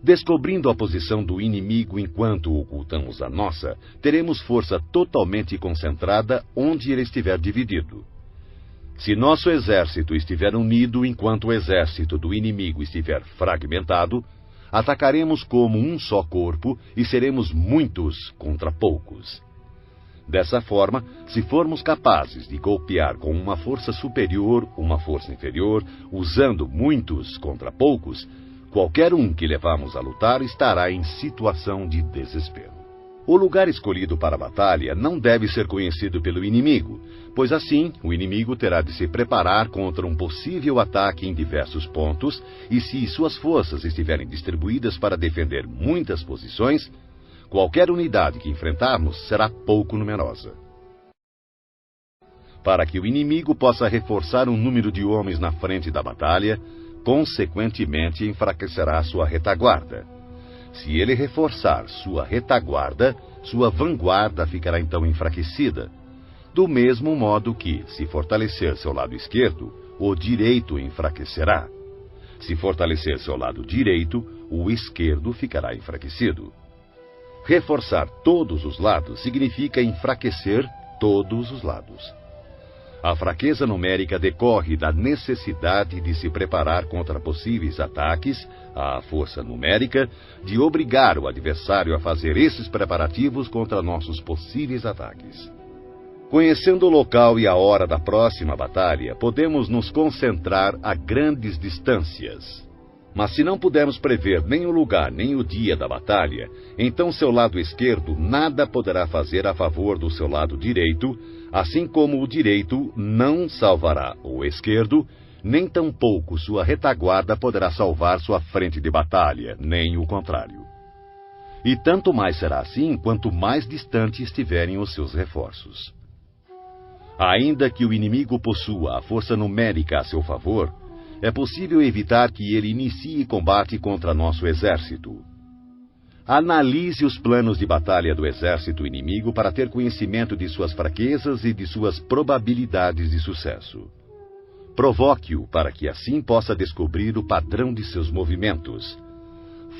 Descobrindo a posição do inimigo enquanto ocultamos a nossa, teremos força totalmente concentrada onde ele estiver dividido. Se nosso exército estiver unido enquanto o exército do inimigo estiver fragmentado, atacaremos como um só corpo e seremos muitos contra poucos. Dessa forma, se formos capazes de golpear com uma força superior, uma força inferior, usando muitos contra poucos, qualquer um que levamos a lutar estará em situação de desespero. O lugar escolhido para a batalha não deve ser conhecido pelo inimigo, pois assim o inimigo terá de se preparar contra um possível ataque em diversos pontos, e se suas forças estiverem distribuídas para defender muitas posições, qualquer unidade que enfrentarmos será pouco numerosa. Para que o inimigo possa reforçar um número de homens na frente da batalha, consequentemente enfraquecerá sua retaguarda. Se ele reforçar sua retaguarda, sua vanguarda ficará então enfraquecida. Do mesmo modo que, se fortalecer seu lado esquerdo, o direito enfraquecerá. Se fortalecer seu lado direito, o esquerdo ficará enfraquecido. Reforçar todos os lados significa enfraquecer todos os lados. A fraqueza numérica decorre da necessidade de se preparar contra possíveis ataques, à força numérica de obrigar o adversário a fazer esses preparativos contra nossos possíveis ataques. Conhecendo o local e a hora da próxima batalha, podemos nos concentrar a grandes distâncias. Mas se não pudermos prever nem o lugar nem o dia da batalha, então seu lado esquerdo nada poderá fazer a favor do seu lado direito, assim como o direito não salvará o esquerdo, nem tampouco sua retaguarda poderá salvar sua frente de batalha, nem o contrário. E tanto mais será assim quanto mais distante estiverem os seus reforços. Ainda que o inimigo possua a força numérica a seu favor, é possível evitar que ele inicie combate contra nosso exército. Analise os planos de batalha do exército inimigo para ter conhecimento de suas fraquezas e de suas probabilidades de sucesso. Provoque-o para que assim possa descobrir o padrão de seus movimentos.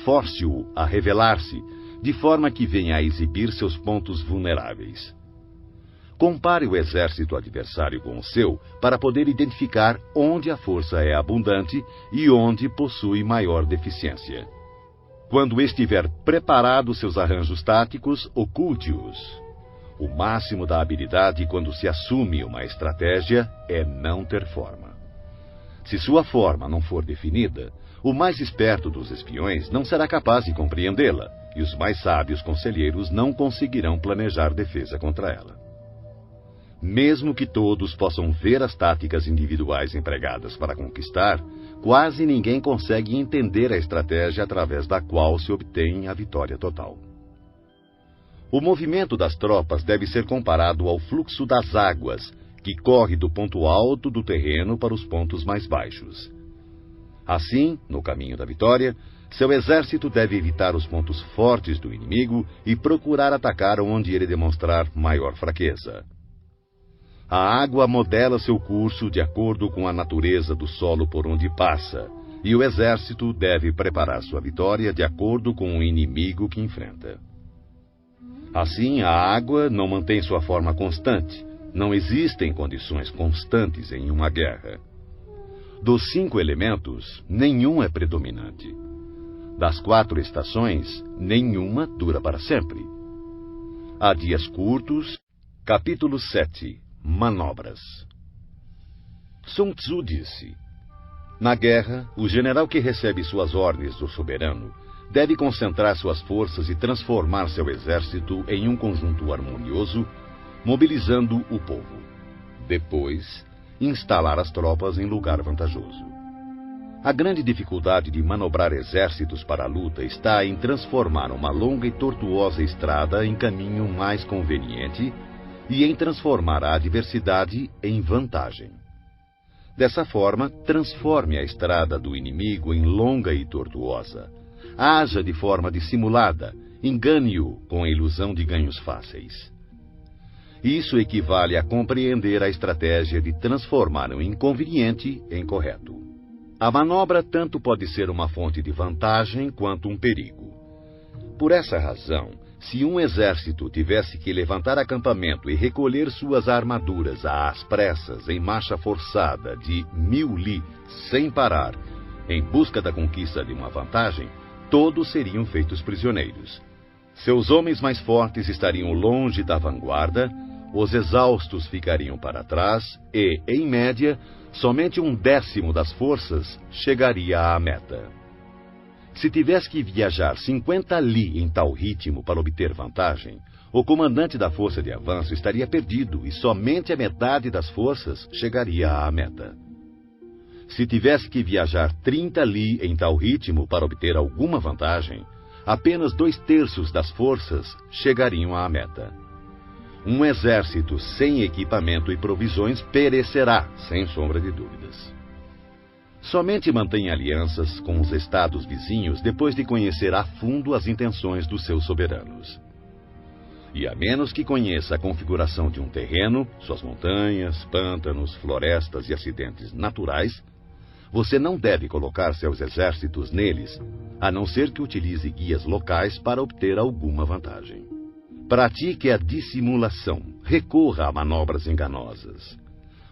Force-o a revelar-se, de forma que venha a exibir seus pontos vulneráveis. Compare o exército adversário com o seu para poder identificar onde a força é abundante e onde possui maior deficiência. Quando estiver preparado seus arranjos táticos, oculte-os. O máximo da habilidade quando se assume uma estratégia é não ter forma. Se sua forma não for definida, o mais esperto dos espiões não será capaz de compreendê-la, e os mais sábios conselheiros não conseguirão planejar defesa contra ela. Mesmo que todos possam ver as táticas individuais empregadas para conquistar, quase ninguém consegue entender a estratégia através da qual se obtém a vitória total. O movimento das tropas deve ser comparado ao fluxo das águas, que corre do ponto alto do terreno para os pontos mais baixos. Assim, no caminho da vitória, seu exército deve evitar os pontos fortes do inimigo e procurar atacar onde ele demonstrar maior fraqueza. A água modela seu curso de acordo com a natureza do solo por onde passa, e o exército deve preparar sua vitória de acordo com o inimigo que enfrenta. Assim, a água não mantém sua forma constante. Não existem condições constantes em uma guerra. Dos 5 elementos, nenhum é predominante. Das 4 estações, nenhuma dura para sempre. Há dias curtos. Capítulo 7. Manobras. Sun Tzu disse: na guerra, o general que recebe suas ordens do soberano deve concentrar suas forças e transformar seu exército em um conjunto harmonioso, mobilizando o povo. Depois, instalar as tropas em lugar vantajoso. A grande dificuldade de manobrar exércitos para a luta está em transformar uma longa e tortuosa estrada em caminho mais conveniente e em transformar a adversidade em vantagem. Dessa forma, transforme a estrada do inimigo em longa e tortuosa. Haja de forma dissimulada, engane-o com a ilusão de ganhos fáceis. Isso equivale a compreender a estratégia de transformar o inconveniente em correto. A manobra tanto pode ser uma fonte de vantagem quanto um perigo. Por essa razão, se um exército tivesse que levantar acampamento e recolher suas armaduras às pressas em marcha forçada de 1000 li, sem parar, em busca da conquista de uma vantagem, todos seriam feitos prisioneiros. Seus homens mais fortes estariam longe da vanguarda, os exaustos ficariam para trás e, em média, somente 1/10 das forças chegaria à meta. Se tivesse que viajar 50 li em tal ritmo para obter vantagem, o comandante da força de avanço estaria perdido e somente a metade das forças chegaria à meta. Se tivesse que viajar 30 li em tal ritmo para obter alguma vantagem, apenas 2/3 das forças chegariam à meta. Um exército sem equipamento e provisões perecerá, sem sombra de dúvidas. Somente mantém alianças com os estados vizinhos depois de conhecer a fundo as intenções dos seus soberanos. E a menos que conheça a configuração de um terreno, suas montanhas, pântanos, florestas e acidentes naturais, você não deve colocar seus exércitos neles, a não ser que utilize guias locais para obter alguma vantagem. Pratique a dissimulação, recorra a manobras enganosas.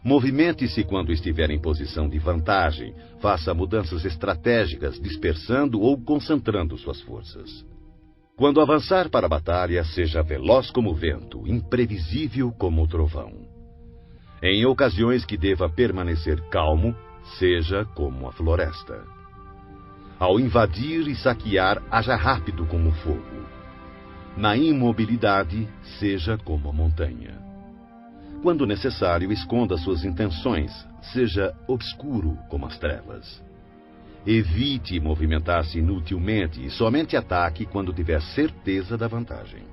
Movimente-se quando estiver em posição de vantagem, faça mudanças estratégicas, dispersando ou concentrando suas forças. Quando avançar para a batalha, seja veloz como o vento, imprevisível como o trovão. Em ocasiões que deva permanecer calmo, seja como a floresta. Ao invadir e saquear, haja rápido como o fogo. Na imobilidade, seja como a montanha. Quando necessário, esconda suas intenções, seja obscuro como as trevas. Evite movimentar-se inutilmente e somente ataque quando tiver certeza da vantagem.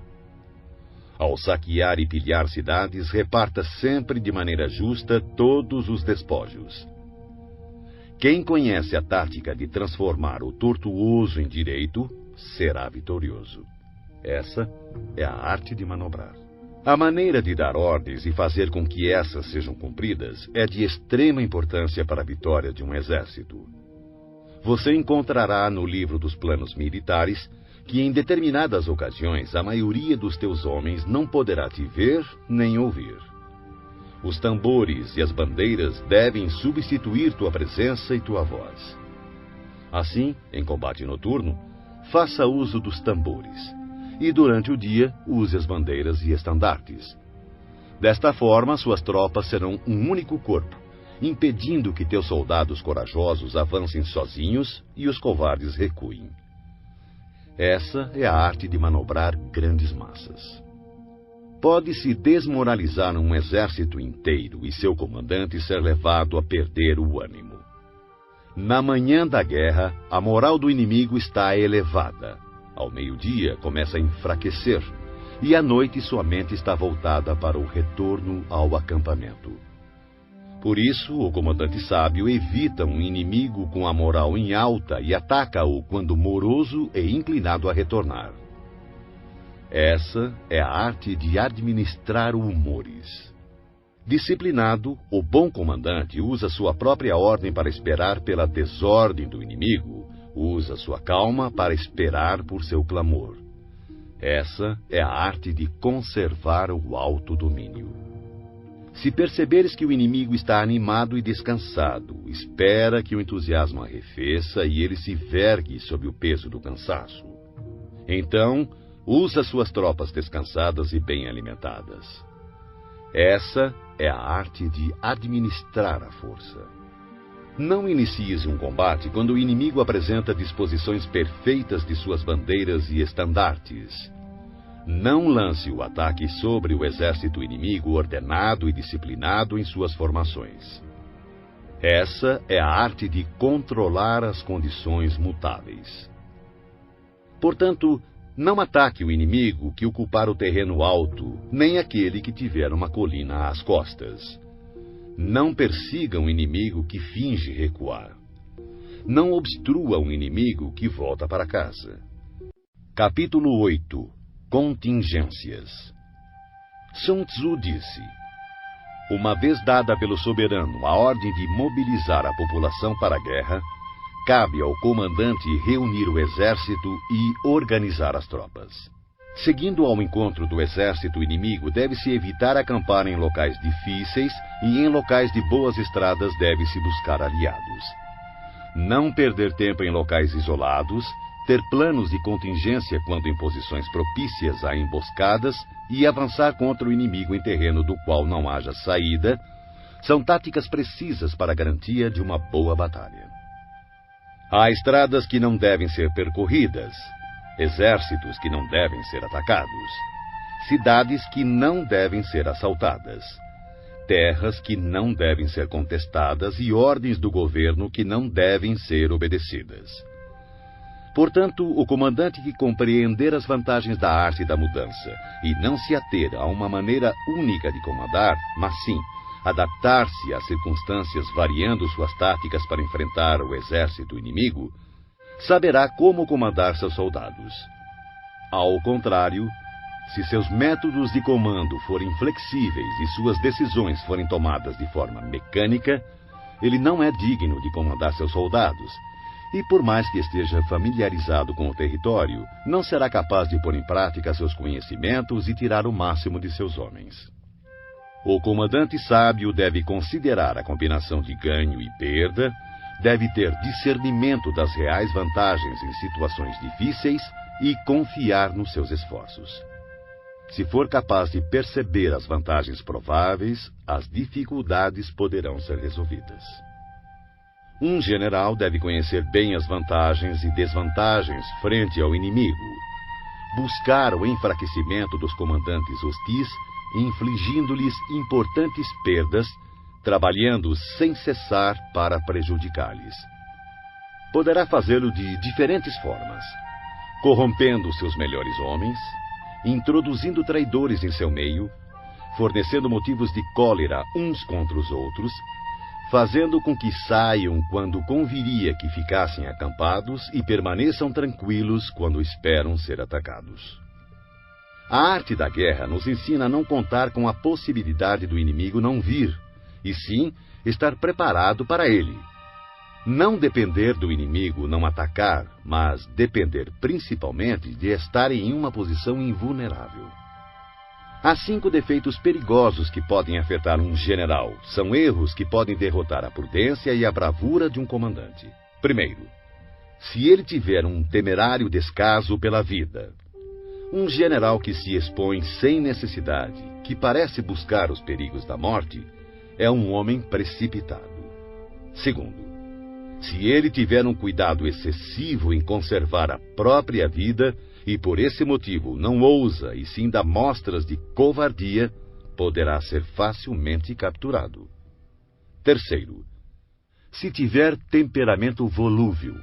Ao saquear e pilhar cidades, reparta sempre de maneira justa todos os despojos. Quem conhece a tática de transformar o tortuoso em direito, será vitorioso. Essa é a arte de manobrar. A maneira de dar ordens e fazer com que essas sejam cumpridas é de extrema importância para a vitória de um exército. Você encontrará no livro dos planos militares que em determinadas ocasiões a maioria dos teus homens não poderá te ver nem ouvir. Os tambores e as bandeiras devem substituir tua presença e tua voz. Assim, em combate noturno, faça uso dos tambores, e durante o dia use as bandeiras e estandartes. Desta forma, suas tropas serão um único corpo, impedindo que teus soldados corajosos avancem sozinhos e os covardes recuem. Essa é a arte de manobrar grandes massas. Pode-se desmoralizar um exército inteiro e seu comandante ser levado a perder o ânimo. Na manhã da guerra, a moral do inimigo está elevada. Ao meio-dia, começa a enfraquecer, e à noite sua mente está voltada para o retorno ao acampamento. Por isso, o comandante sábio evita um inimigo com a moral em alta e ataca-o quando moroso e inclinado a retornar. Essa é a arte de administrar humores. Disciplinado, o bom comandante usa sua própria ordem para esperar pela desordem do inimigo, usa sua calma para esperar por seu clamor. Essa é a arte de conservar o autodomínio. Se perceberes que o inimigo está animado e descansado, espera que o entusiasmo arrefeça e ele se vergue sob o peso do cansaço. Então, usa suas tropas descansadas e bem alimentadas. Essa é a arte de administrar a força. Não inicies um combate quando o inimigo apresenta disposições perfeitas de suas bandeiras e estandartes. Não lance o ataque sobre o exército inimigo ordenado e disciplinado em suas formações. Essa é a arte de controlar as condições mutáveis. Portanto, não ataque o inimigo que ocupar o terreno alto, nem aquele que tiver uma colina às costas. Não persiga um inimigo que finge recuar. Não obstrua um inimigo que volta para casa. Capítulo 8. Contingências. Sun Tzu disse: uma vez dada pelo soberano a ordem de mobilizar a população para a guerra, cabe ao comandante reunir o exército e organizar as tropas. Seguindo ao encontro do exército inimigo, deve-se evitar acampar em locais difíceis e em locais de boas estradas deve-se buscar aliados. Não perder tempo em locais isolados, ter planos de contingência quando em posições propícias a emboscadas e avançar contra o inimigo em terreno do qual não haja saída, são táticas precisas para a garantia de uma boa batalha. Há estradas que não devem ser percorridas, exércitos que não devem ser atacados, cidades que não devem ser assaltadas, terras que não devem ser contestadas e ordens do governo que não devem ser obedecidas. Portanto, o comandante que compreender as vantagens da arte da mudança e não se ater a uma maneira única de comandar, mas sim adaptar-se às circunstâncias variando suas táticas para enfrentar o exército inimigo, saberá como comandar seus soldados. Ao contrário, se seus métodos de comando forem flexíveis e suas decisões forem tomadas de forma mecânica, ele não é digno de comandar seus soldados, e por mais que esteja familiarizado com o território, não será capaz de pôr em prática seus conhecimentos e tirar o máximo de seus homens. O comandante sábio deve considerar a combinação de ganho e perda, deve ter discernimento das reais vantagens em situações difíceis e confiar nos seus esforços. Se for capaz de perceber as vantagens prováveis, as dificuldades poderão ser resolvidas. Um general deve conhecer bem as vantagens e desvantagens frente ao inimigo, buscar o enfraquecimento dos comandantes hostis, infligindo-lhes importantes perdas, trabalhando sem cessar para prejudicá-los. Poderá fazê-lo de diferentes formas, corrompendo seus melhores homens, introduzindo traidores em seu meio, fornecendo motivos de cólera uns contra os outros, fazendo com que saiam quando conviria que ficassem acampados e permaneçam tranquilos quando esperam ser atacados. A arte da guerra nos ensina a não contar com a possibilidade do inimigo não vir, e sim estar preparado para ele. Não depender do inimigo não atacar, mas depender principalmente de estar em uma posição invulnerável. Há 5 defeitos perigosos que podem afetar um general. São erros que podem derrotar a prudência e a bravura de um comandante. Primeiro, se ele tiver um temerário descaso pela vida. Um general que se expõe sem necessidade, que parece buscar os perigos da morte, é um homem precipitado. Segundo, se ele tiver um cuidado excessivo em conservar a própria vida e por esse motivo não ousa e sim dá mostras de covardia, poderá ser facilmente capturado. Terceiro, se tiver temperamento volúvel.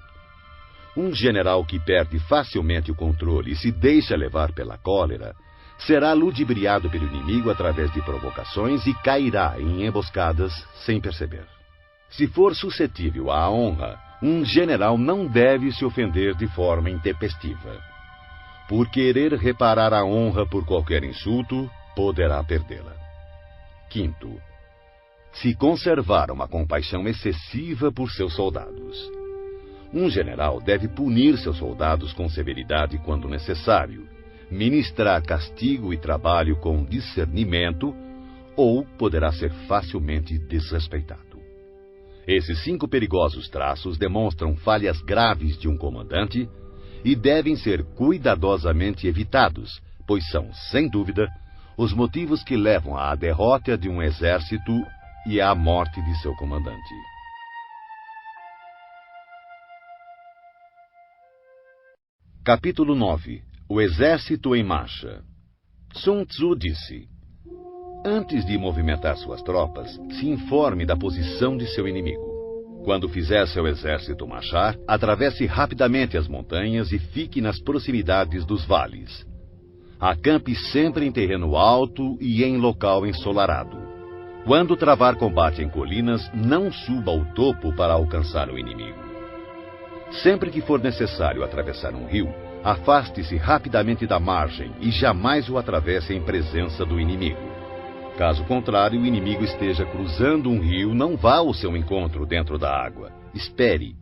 Um general que perde facilmente o controle e se deixa levar pela cólera, será ludibriado pelo inimigo através de provocações e cairá em emboscadas sem perceber. Se for suscetível à honra, um general não deve se ofender de forma intempestiva. Por querer reparar a honra por qualquer insulto, poderá perdê-la. Quinto, se conservar uma compaixão excessiva por seus soldados. Um general deve punir seus soldados com severidade quando necessário, ministrar castigo e trabalho com discernimento, ou poderá ser facilmente desrespeitado. Esses 5 perigosos traços demonstram falhas graves de um comandante e devem ser cuidadosamente evitados, pois são, sem dúvida, os motivos que levam à derrota de um exército e à morte de seu comandante. Capítulo 9. O Exército em Marcha. Sun Tzu disse: antes de movimentar suas tropas, se informe da posição de seu inimigo. Quando fizer seu exército marchar, atravesse rapidamente as montanhas e fique nas proximidades dos vales. Acampe sempre em terreno alto e em local ensolarado. Quando travar combate em colinas, não suba ao topo para alcançar o inimigo. Sempre que for necessário atravessar um rio, afaste-se rapidamente da margem e jamais o atravesse em presença do inimigo. Caso contrário, o inimigo esteja cruzando um rio, não vá ao seu encontro dentro da água. Espere.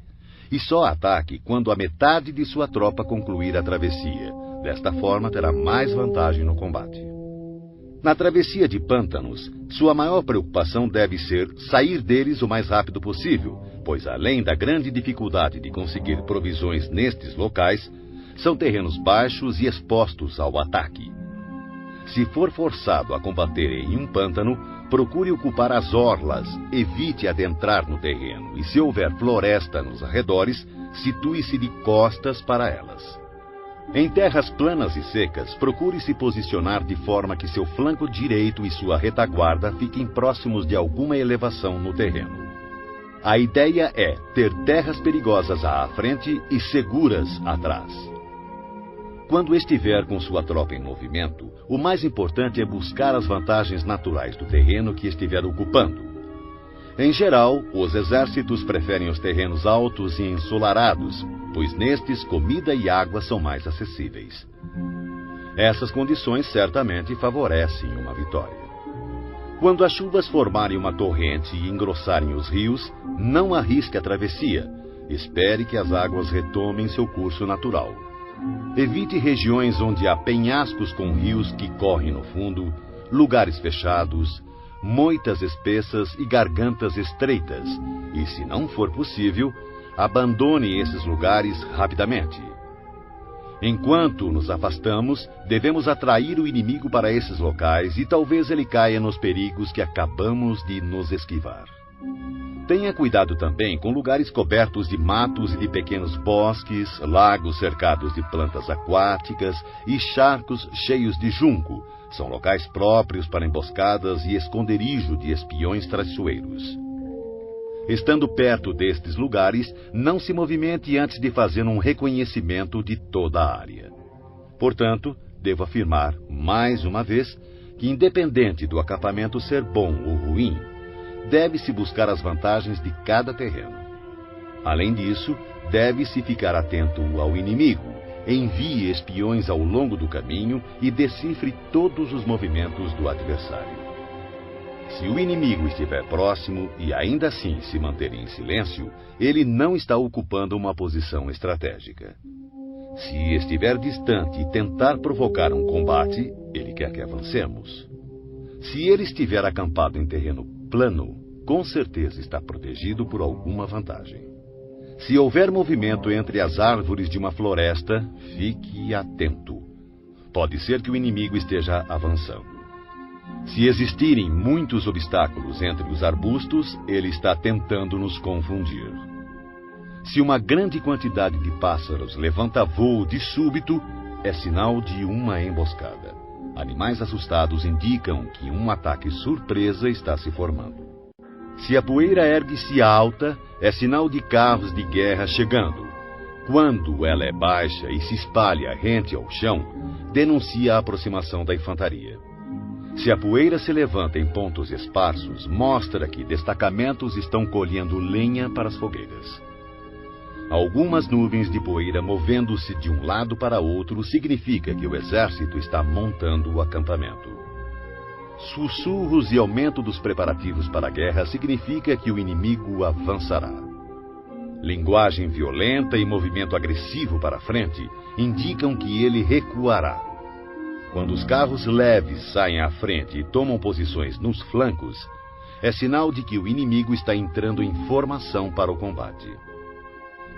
E só ataque quando a metade de sua tropa concluir a travessia. Desta forma, terá mais vantagem no combate. Na travessia de pântanos, sua maior preocupação deve ser sair deles o mais rápido possível, pois além da grande dificuldade de conseguir provisões nestes locais, são terrenos baixos e expostos ao ataque. Se for forçado a combater em um pântano, procure ocupar as orlas, evite adentrar no terreno e, se houver floresta nos arredores, situe-se de costas para elas. Em terras planas e secas, procure se posicionar de forma que seu flanco direito e sua retaguarda fiquem próximos de alguma elevação no terreno. A ideia é ter terras perigosas à frente e seguras atrás. Quando estiver com sua tropa em movimento, o mais importante é buscar as vantagens naturais do terreno que estiver ocupando. Em geral, os exércitos preferem os terrenos altos e ensolarados, pois nestes comida e água são mais acessíveis. Essas condições certamente favorecem uma vitória. Quando as chuvas formarem uma torrente e engrossarem os rios, não arrisque a travessia. Espere que as águas retomem seu curso natural. Evite regiões onde há penhascos com rios que correm no fundo, lugares fechados, moitas espessas e gargantas estreitas, e, se não for possível, abandone esses lugares rapidamente. Enquanto nos afastamos, devemos atrair o inimigo para esses locais e talvez ele caia nos perigos que acabamos de nos esquivar. Tenha cuidado também com lugares cobertos de matos e de pequenos bosques, lagos cercados de plantas aquáticas e charcos cheios de junco. São locais próprios para emboscadas e esconderijo de espiões traiçoeiros. Estando perto destes lugares, não se movimente antes de fazer um reconhecimento de toda a área. Portanto, devo afirmar, mais uma vez, que independente do acampamento ser bom ou ruim, deve-se buscar as vantagens de cada terreno. Além disso, deve-se ficar atento ao inimigo, envie espiões ao longo do caminho e decifre todos os movimentos do adversário. Se o inimigo estiver próximo e ainda assim se manter em silêncio, ele não está ocupando uma posição estratégica. Se estiver distante e tentar provocar um combate, ele quer que avancemos. Se ele estiver acampado em terreno plano, com certeza está protegido por alguma vantagem. Se houver movimento entre as árvores de uma floresta, fique atento. Pode ser que o inimigo esteja avançando. Se existirem muitos obstáculos entre os arbustos, ele está tentando nos confundir. Se uma grande quantidade de pássaros levanta voo de súbito, é sinal de uma emboscada. Animais assustados indicam que um ataque surpresa está se formando. Se a poeira ergue-se alta, é sinal de carros de guerra chegando. Quando ela é baixa e se espalha rente ao chão, denuncia a aproximação da infantaria. Se a poeira se levanta em pontos esparsos, mostra que destacamentos estão colhendo lenha para as fogueiras. Algumas nuvens de poeira movendo-se de um lado para outro significa que o exército está montando o acampamento. Sussurros e aumento dos preparativos para a guerra significa que o inimigo avançará. Linguagem violenta e movimento agressivo para a frente indicam que ele recuará. Quando os carros leves saem à frente e tomam posições nos flancos, é sinal de que o inimigo está entrando em formação para o combate.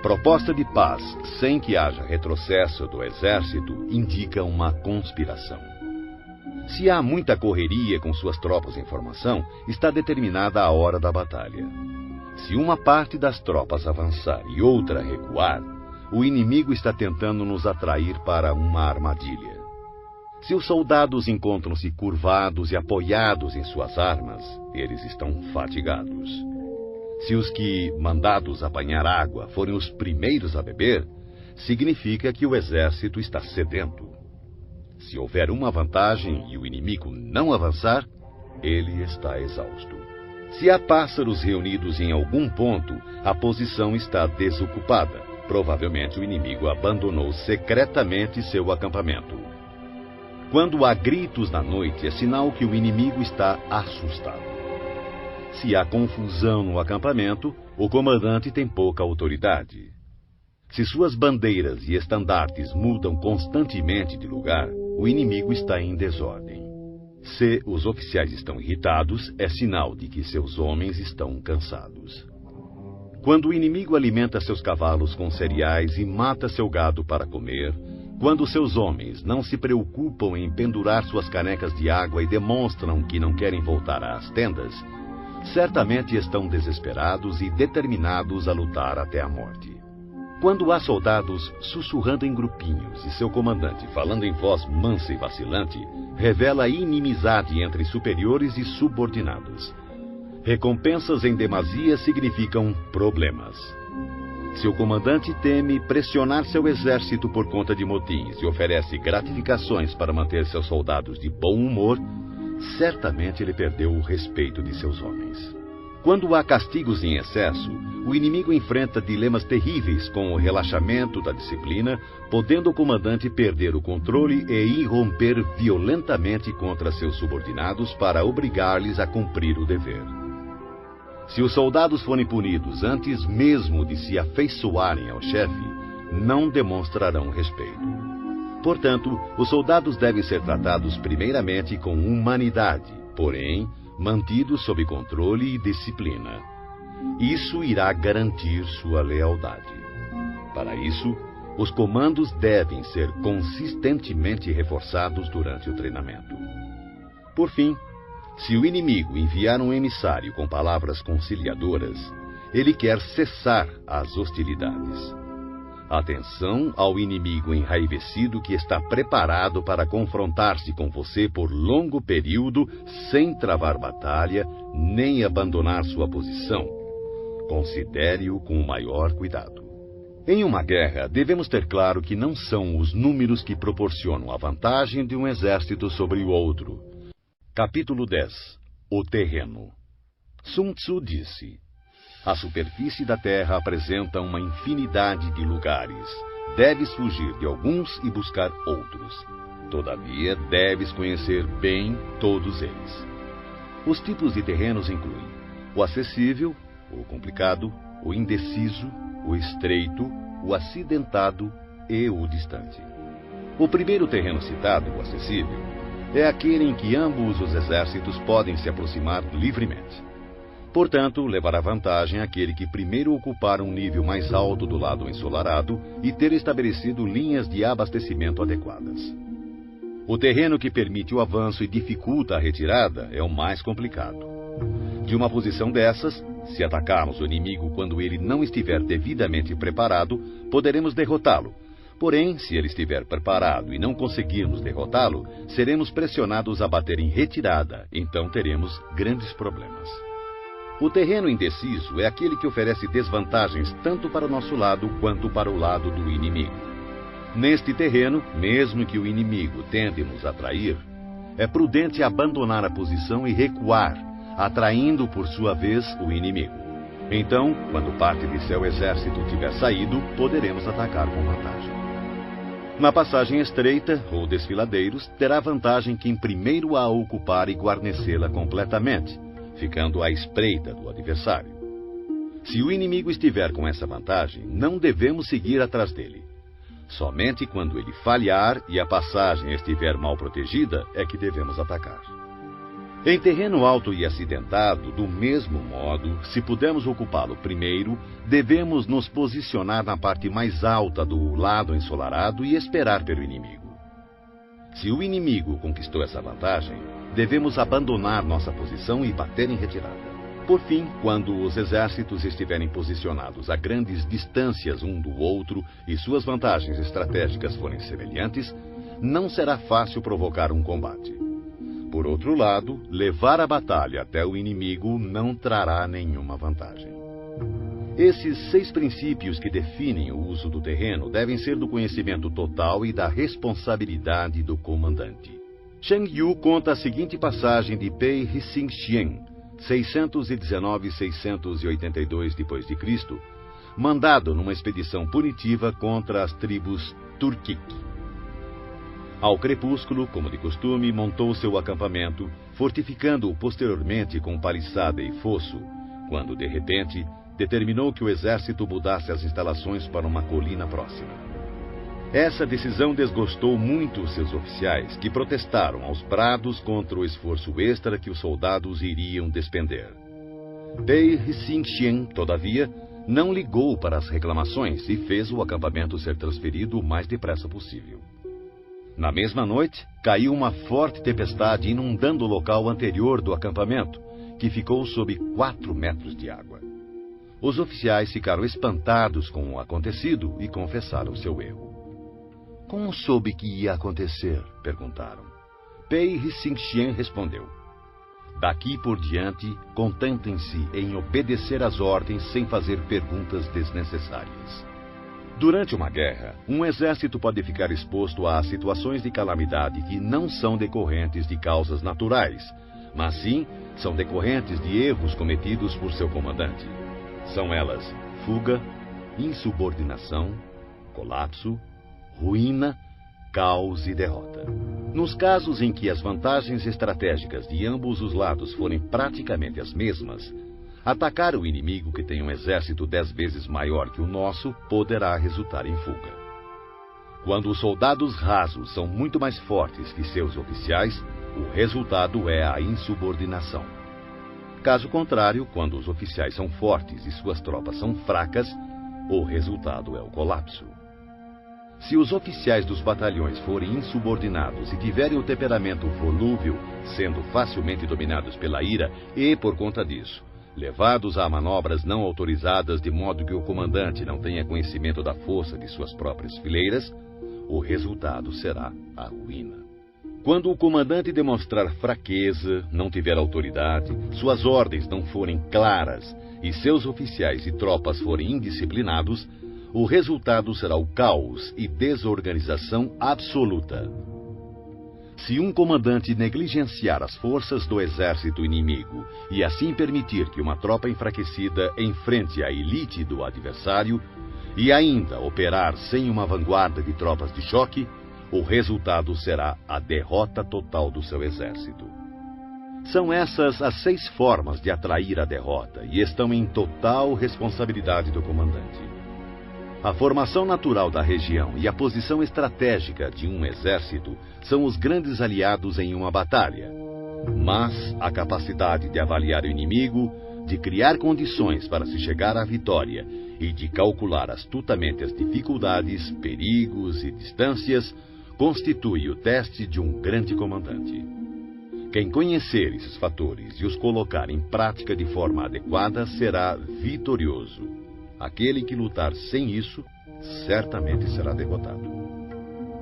Proposta de paz sem que haja retrocesso do exército indica uma conspiração. Se há muita correria com suas tropas em formação, está determinada a hora da batalha. Se uma parte das tropas avançar e outra recuar, o inimigo está tentando nos atrair para uma armadilha. Se os soldados encontram-se curvados e apoiados em suas armas, eles estão fatigados. Se os que, mandados apanhar água, forem os primeiros a beber, significa que o exército está sedento. Se houver uma vantagem e o inimigo não avançar, ele está exausto. Se há pássaros reunidos em algum ponto, a posição está desocupada. Provavelmente o inimigo abandonou secretamente seu acampamento. Quando há gritos na noite, é sinal que o inimigo está assustado. Se há confusão no acampamento, o comandante tem pouca autoridade. Se suas bandeiras e estandartes mudam constantemente de lugar, o inimigo está em desordem. Se os oficiais estão irritados, é sinal de que seus homens estão cansados. Quando o inimigo alimenta seus cavalos com cereais e mata seu gado para comer, quando seus homens não se preocupam em pendurar suas canecas de água e demonstram que não querem voltar às tendas, certamente estão desesperados e determinados a lutar até a morte. Quando há soldados sussurrando em grupinhos e seu comandante falando em voz mansa e vacilante, revela inimizade entre superiores e subordinados. Recompensas em demasia significam problemas. Se o comandante teme pressionar seu exército por conta de motins e oferece gratificações para manter seus soldados de bom humor, certamente ele perdeu o respeito de seus homens. Quando há castigos em excesso, o inimigo enfrenta dilemas terríveis com o relaxamento da disciplina, podendo o comandante perder o controle e irromper violentamente contra seus subordinados para obrigar-lhes a cumprir o dever. Se os soldados forem punidos antes mesmo de se afeiçoarem ao chefe, não demonstrarão respeito. Portanto, os soldados devem ser tratados primeiramente com humanidade, porém, mantidos sob controle e disciplina. Isso irá garantir sua lealdade. Para isso, os comandos devem ser consistentemente reforçados durante o treinamento. Por fim, Se o inimigo enviar um emissário com palavras conciliadoras, ele quer cessar as hostilidades. Atenção ao inimigo enraivecido que está preparado para confrontar-se com você por longo período, sem travar batalha, nem abandonar sua posição. Considere-o com o maior cuidado. Em uma guerra, devemos ter claro que não são os números que proporcionam a vantagem de um exército sobre o outro. Capítulo 10. O terreno. Sun Tzu disse: a superfície da terra apresenta uma infinidade de lugares. Deves fugir de alguns e buscar outros. Todavia, deves conhecer bem todos eles. Os tipos de terrenos incluem o acessível, o complicado, o indeciso, o estreito, o acidentado e o distante. O primeiro terreno citado, o acessível, é aquele em que ambos os exércitos podem se aproximar livremente. Portanto, levará vantagem aquele que primeiro ocupar um nível mais alto do lado ensolarado e ter estabelecido linhas de abastecimento adequadas. O terreno que permite o avanço e dificulta a retirada é o mais complicado. De uma posição dessas, se atacarmos o inimigo quando ele não estiver devidamente preparado, poderemos derrotá-lo. Porém, se ele estiver preparado e não conseguirmos derrotá-lo, seremos pressionados a bater em retirada, então teremos grandes problemas. O terreno indeciso é aquele que oferece desvantagens tanto para o nosso lado quanto para o lado do inimigo. Neste terreno, mesmo que o inimigo tente nos atrair, é prudente abandonar a posição e recuar, atraindo por sua vez o inimigo. Então, quando parte de seu exército tiver saído, poderemos atacar com vantagem. Na passagem estreita, ou desfiladeiros, terá vantagem quem primeiro a ocupar e guarnecê-la completamente, ficando à espreita do adversário. Se o inimigo estiver com essa vantagem, não devemos seguir atrás dele. Somente quando ele falhar e a passagem estiver mal protegida é que devemos atacar. Em terreno alto e acidentado, do mesmo modo, se pudermos ocupá-lo primeiro, devemos nos posicionar na parte mais alta do lado ensolarado e esperar pelo inimigo. Se o inimigo conquistou essa vantagem, devemos abandonar nossa posição e bater em retirada. Por fim, quando os exércitos estiverem posicionados a grandes distâncias um do outro e suas vantagens estratégicas forem semelhantes, não será fácil provocar um combate. Por outro lado, levar a batalha até o inimigo não trará nenhuma vantagem. Esses 6 princípios que definem o uso do terreno devem ser do conhecimento total e da responsabilidade do comandante. Shang Yu conta a seguinte passagem de Pei Hsing Xian, 619-682 d.C., mandado numa expedição punitiva contra as tribos Turkic. Ao crepúsculo, como de costume, montou seu acampamento, fortificando-o posteriormente com paliçada e fosso, quando, de repente, determinou que o exército mudasse as instalações para uma colina próxima. Essa decisão desgostou muito os seus oficiais, que protestaram aos brados contra o esforço extra que os soldados iriam despender. Pei Hsing Xian, todavia, não ligou para as reclamações e fez o acampamento ser transferido o mais depressa possível. Na mesma noite, caiu uma forte tempestade inundando o local anterior do acampamento, que ficou sob 4 metros de água. Os oficiais ficaram espantados com o acontecido e confessaram seu erro. Como soube que ia acontecer? Perguntaram. Pei Hsing Xian respondeu: daqui por diante, contentem-se em obedecer às ordens sem fazer perguntas desnecessárias. Durante uma guerra, um exército pode ficar exposto a situações de calamidade que não são decorrentes de causas naturais, mas sim são decorrentes de erros cometidos por seu comandante. São elas fuga, insubordinação, colapso, ruína, caos e derrota. Nos casos em que as vantagens estratégicas de ambos os lados forem praticamente as mesmas, atacar o inimigo que tem um exército 10 vezes maior que o nosso poderá resultar em fuga. Quando os soldados rasos são muito mais fortes que seus oficiais, o resultado é a insubordinação. Caso contrário, quando os oficiais são fortes e suas tropas são fracas, o resultado é o colapso. Se os oficiais dos batalhões forem insubordinados e tiverem o temperamento volúvel, sendo facilmente dominados pela ira e, por conta disso, levados a manobras não autorizadas de modo que o comandante não tenha conhecimento da força de suas próprias fileiras, o resultado será a ruína. Quando o comandante demonstrar fraqueza, não tiver autoridade, suas ordens não forem claras e seus oficiais e tropas forem indisciplinados, o resultado será o caos e desorganização absoluta. Se um comandante negligenciar as forças do exército inimigo e assim permitir que uma tropa enfraquecida enfrente a elite do adversário e ainda operar sem uma vanguarda de tropas de choque, o resultado será a derrota total do seu exército. São essas as 6 formas de atrair a derrota e estão em total responsabilidade do comandante. A formação natural da região e a posição estratégica de um exército são os grandes aliados em uma batalha. Mas a capacidade de avaliar o inimigo, de criar condições para se chegar à vitória e de calcular astutamente as dificuldades, perigos e distâncias constitui o teste de um grande comandante. Quem conhecer esses fatores e os colocar em prática de forma adequada será vitorioso. Aquele que lutar sem isso, certamente será derrotado.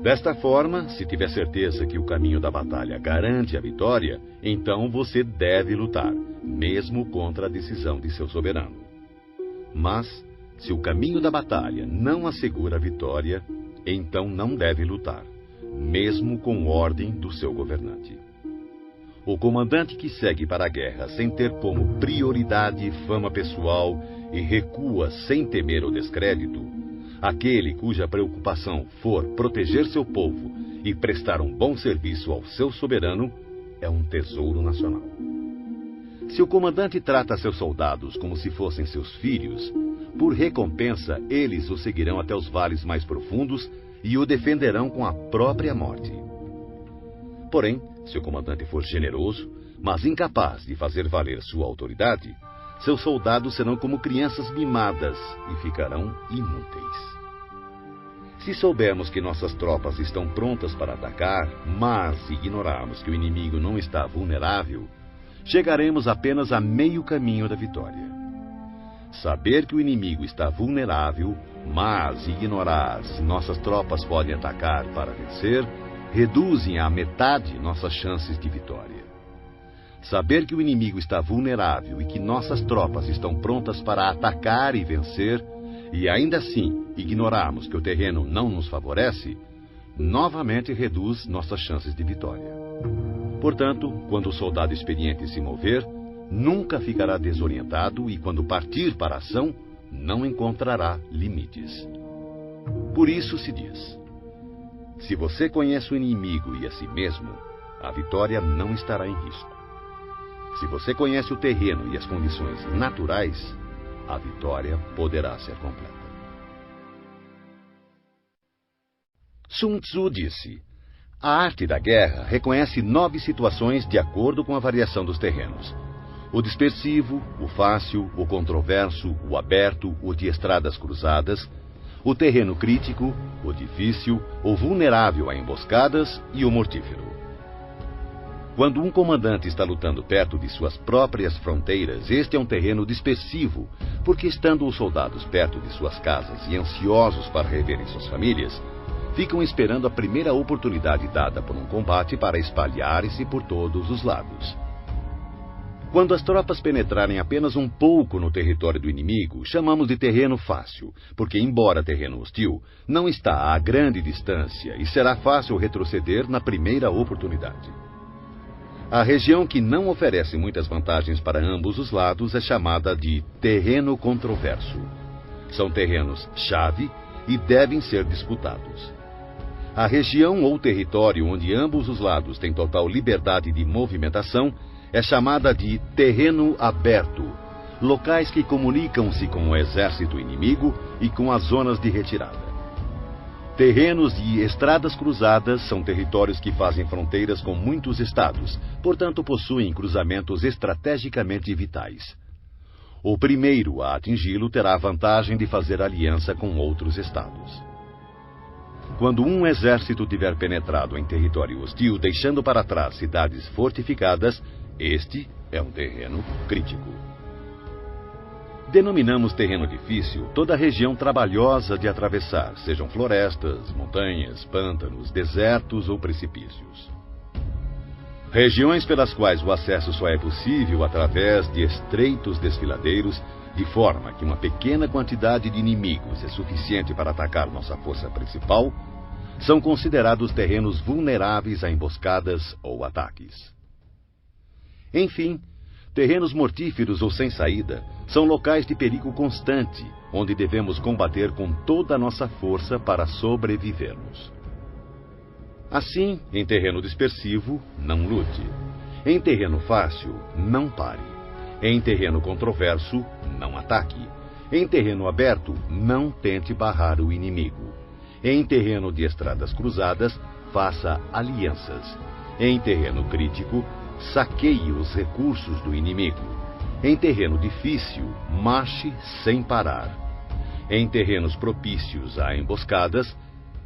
Desta forma, se tiver certeza que o caminho da batalha garante a vitória, então você deve lutar, mesmo contra a decisão de seu soberano. Mas, se o caminho da batalha não assegura a vitória, então não deve lutar, mesmo com ordem do seu governante. O comandante que segue para a guerra sem ter como prioridade fama pessoal e recua sem temer o descrédito, aquele cuja preocupação for proteger seu povo e prestar um bom serviço ao seu soberano, é um tesouro nacional. Se o comandante trata seus soldados como se fossem seus filhos, por recompensa eles o seguirão até os vales mais profundos e o defenderão com a própria morte. Porém, se o comandante for generoso, mas incapaz de fazer valer sua autoridade, seus soldados serão como crianças mimadas e ficarão inúteis. Se soubermos que nossas tropas estão prontas para atacar, mas ignorarmos que o inimigo não está vulnerável, chegaremos apenas a meio caminho da vitória. Saber que o inimigo está vulnerável, mas ignorar se nossas tropas podem atacar para vencer, reduzem à metade nossas chances de vitória. Saber que o inimigo está vulnerável e que nossas tropas estão prontas para atacar e vencer, e ainda assim ignorarmos que o terreno não nos favorece, novamente reduz nossas chances de vitória. Portanto, quando o soldado experiente se mover, nunca ficará desorientado e quando partir para a ação, não encontrará limites. Por isso se diz: se você conhece o inimigo e a si mesmo, a vitória não estará em risco. Se você conhece o terreno e as condições naturais, a vitória poderá ser completa. Sun Tzu disse: a arte da guerra reconhece 9 situações de acordo com a variação dos terrenos: o dispersivo, o fácil, o controverso, o aberto, o de estradas cruzadas, o terreno crítico, o difícil, o vulnerável a emboscadas e o mortífero. Quando um comandante está lutando perto de suas próprias fronteiras, este é um terreno dispersivo, porque estando os soldados perto de suas casas e ansiosos para reverem suas famílias, ficam esperando a primeira oportunidade dada por um combate para espalharem-se por todos os lados. Quando as tropas penetrarem apenas um pouco no território do inimigo, chamamos de terreno fácil, porque, embora terreno hostil, não está a grande distância e será fácil retroceder na primeira oportunidade. A região que não oferece muitas vantagens para ambos os lados é chamada de terreno controverso. São terrenos-chave e devem ser disputados. A região ou território onde ambos os lados têm total liberdade de movimentação é chamada de terreno aberto, locais que comunicam-se com o exército inimigo e com as zonas de retirada. Terrenos e estradas cruzadas são territórios que fazem fronteiras com muitos estados, portanto possuem cruzamentos estrategicamente vitais. O primeiro a atingi-lo terá a vantagem de fazer aliança com outros estados. quando um exército tiver penetrado em território hostil, deixando para trás cidades fortificadas, este é um terreno crítico. Denominamos terreno difícil toda região trabalhosa de atravessar, sejam florestas, montanhas, pântanos, desertos ou precipícios. Regiões pelas quais o acesso só é possível através de estreitos desfiladeiros, de forma que uma pequena quantidade de inimigos é suficiente para atacar nossa força principal, são considerados terrenos vulneráveis a emboscadas ou ataques. Enfim, terrenos mortíferos ou sem saída são locais de perigo constante, onde devemos combater com toda a nossa força para sobrevivermos. Assim, em terreno dispersivo, não lute. Em terreno fácil, não pare. Em terreno controverso, não ataque. Em terreno aberto, não tente barrar o inimigo. Em terreno de estradas cruzadas, faça alianças. Em terreno crítico, saqueie os recursos do inimigo. Em terreno difícil, marche sem parar. Em terrenos propícios a emboscadas,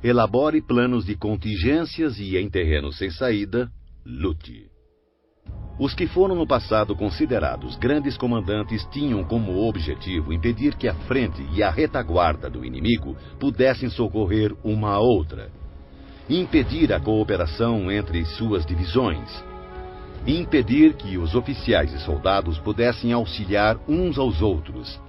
elabore planos de contingências e, em terrenos sem saída, lute. Os que foram no passado considerados grandes comandantes tinham como objetivo impedir que a frente e a retaguarda do inimigo pudessem socorrer uma a outra, impedir a cooperação entre suas divisões, impedir que os oficiais e soldados pudessem auxiliar uns aos outros,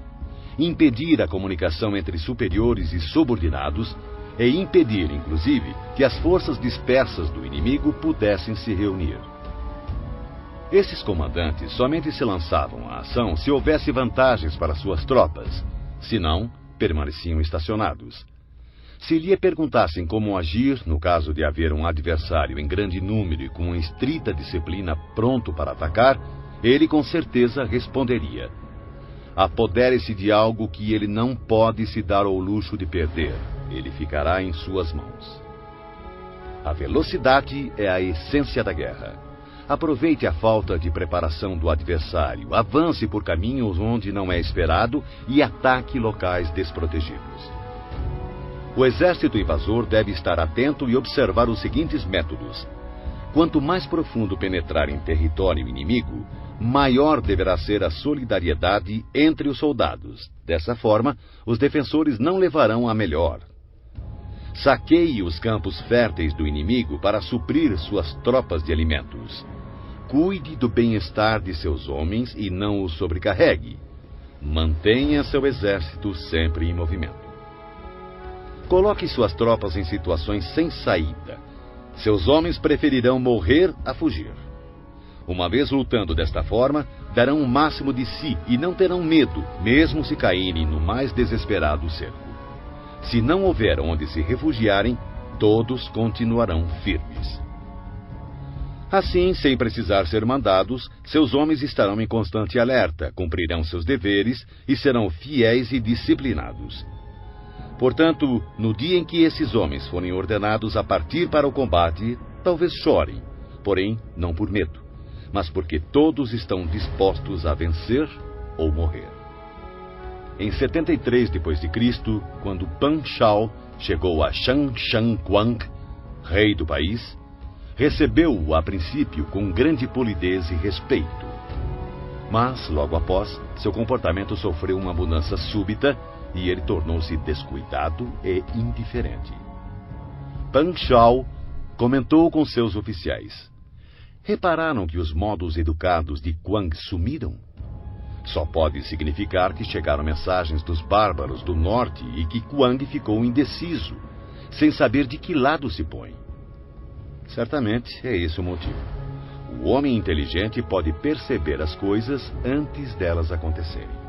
impedir a comunicação entre superiores e subordinados e impedir, inclusive, que as forças dispersas do inimigo pudessem se reunir. Esses comandantes somente se lançavam à ação se houvesse vantagens para suas tropas, senão, permaneciam estacionados. Se lhe perguntassem como agir no caso de haver um adversário em grande número e com uma estrita disciplina pronto para atacar, ele com certeza responderia: apodere-se de algo que ele não pode se dar ao luxo de perder. Ele ficará em suas mãos. A velocidade é a essência da guerra. Aproveite a falta de preparação do adversário, avance por caminhos onde não é esperado e ataque locais desprotegidos. O exército invasor deve estar atento e observar os seguintes métodos. Quanto mais profundo penetrar em território inimigo, maior deverá ser a solidariedade entre os soldados. Dessa forma, os defensores não levarão a melhor. Saqueie os campos férteis do inimigo para suprir suas tropas de alimentos. Cuide do bem-estar de seus homens e não os sobrecarregue. Mantenha seu exército sempre em movimento. Coloque suas tropas em situações sem saída. Seus homens preferirão morrer a fugir. Uma vez lutando desta forma, darão o máximo de si e não terão medo, mesmo se caírem no mais desesperado cerco. Se não houver onde se refugiarem, todos continuarão firmes. Assim, sem precisar ser mandados, seus homens estarão em constante alerta, cumprirão seus deveres e serão fiéis e disciplinados. Portanto, no dia em que esses homens forem ordenados a partir para o combate, talvez chorem, porém não por medo, mas porque todos estão dispostos a vencer ou morrer. Em 73 d.C., quando Pan Shao chegou a Shang-Quang, rei do país, recebeu-o a princípio com grande polidez e respeito. Mas, logo após, seu comportamento sofreu uma mudança súbita e ele tornou-se descuidado e indiferente. Pan Shao comentou com seus oficiais: repararam que os modos educados de Quang sumiram? Só pode significar que chegaram mensagens dos bárbaros do norte e que Quang ficou indeciso, sem saber de que lado se põe. Certamente é esse o motivo. O homem inteligente pode perceber as coisas antes delas acontecerem.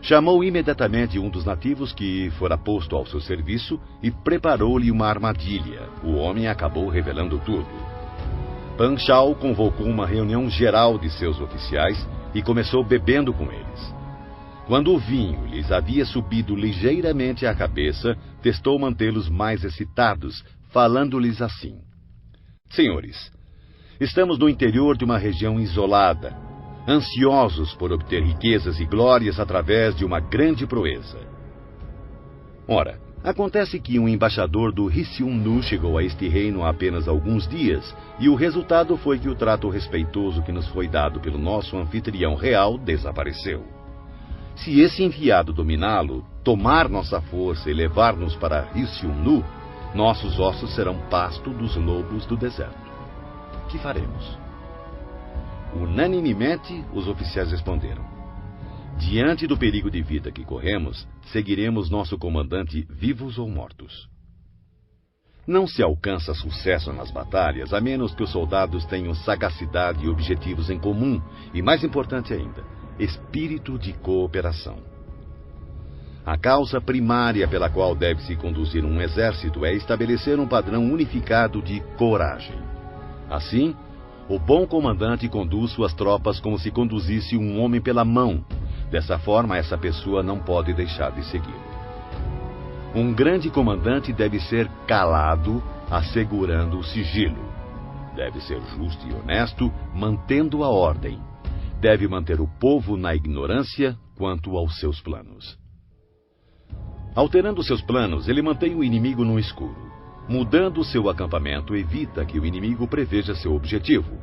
Chamou imediatamente um dos nativos que fora posto ao seu serviço e preparou-lhe uma armadilha. O homem acabou revelando tudo. Pan Shao convocou uma reunião geral de seus oficiais e começou bebendo com eles. Quando o vinho lhes havia subido ligeiramente à cabeça, testou mantê-los mais excitados, falando-lhes assim: senhores, estamos no interior de uma região isolada, ansiosos por obter riquezas e glórias através de uma grande proeza. Ora, Acontece que um embaixador do Ryushun-nu chegou a este reino há apenas alguns dias, e o resultado foi que o trato respeitoso que nos foi dado pelo nosso anfitrião real desapareceu. Se esse enviado dominá-lo, tomar nossa força e levar-nos para Ryushun-nu, nossos ossos serão pasto dos lobos do deserto. Que faremos? Unanimemente, os oficiais responderam: diante do perigo de vida que corremos, seguiremos nosso comandante vivos ou mortos. Não se alcança sucesso nas batalhas a menos que os soldados tenham sagacidade e objetivos em comum e, mais importante ainda, espírito de cooperação. A causa primária pela qual deve-se conduzir um exército é estabelecer um padrão unificado de coragem. Assim, o bom comandante conduz suas tropas como se conduzisse um homem pela mão. Dessa forma, essa pessoa não pode deixar de segui-lo. Um grande comandante deve ser calado, assegurando o sigilo. Deve ser justo e honesto, mantendo a ordem. Deve manter o povo na ignorância quanto aos seus planos. Alterando seus planos, ele mantém o inimigo no escuro. Mudando seu acampamento, evita que o inimigo preveja seu objetivo.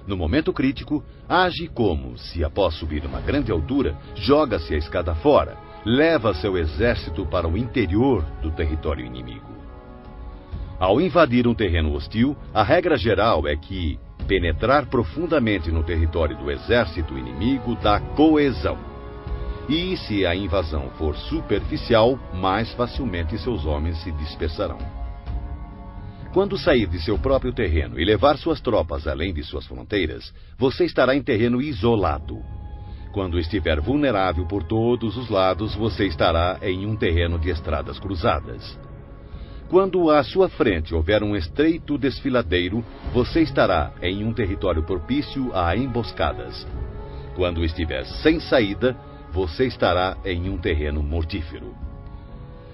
No momento crítico, age como se, após subir uma grande altura, joga-se a escada fora, leva seu exército para o interior do território inimigo. Ao invadir um terreno hostil, a regra geral é que penetrar profundamente no território do exército inimigo dá coesão. E se a invasão for superficial, mais facilmente seus homens se dispersarão. Quando sair de seu próprio terreno e levar suas tropas além de suas fronteiras, você estará em terreno isolado. Quando estiver vulnerável por todos os lados, você estará em um terreno de estradas cruzadas. Quando à sua frente houver um estreito desfiladeiro, você estará em um território propício a emboscadas. Quando estiver sem saída, você estará em um terreno mortífero.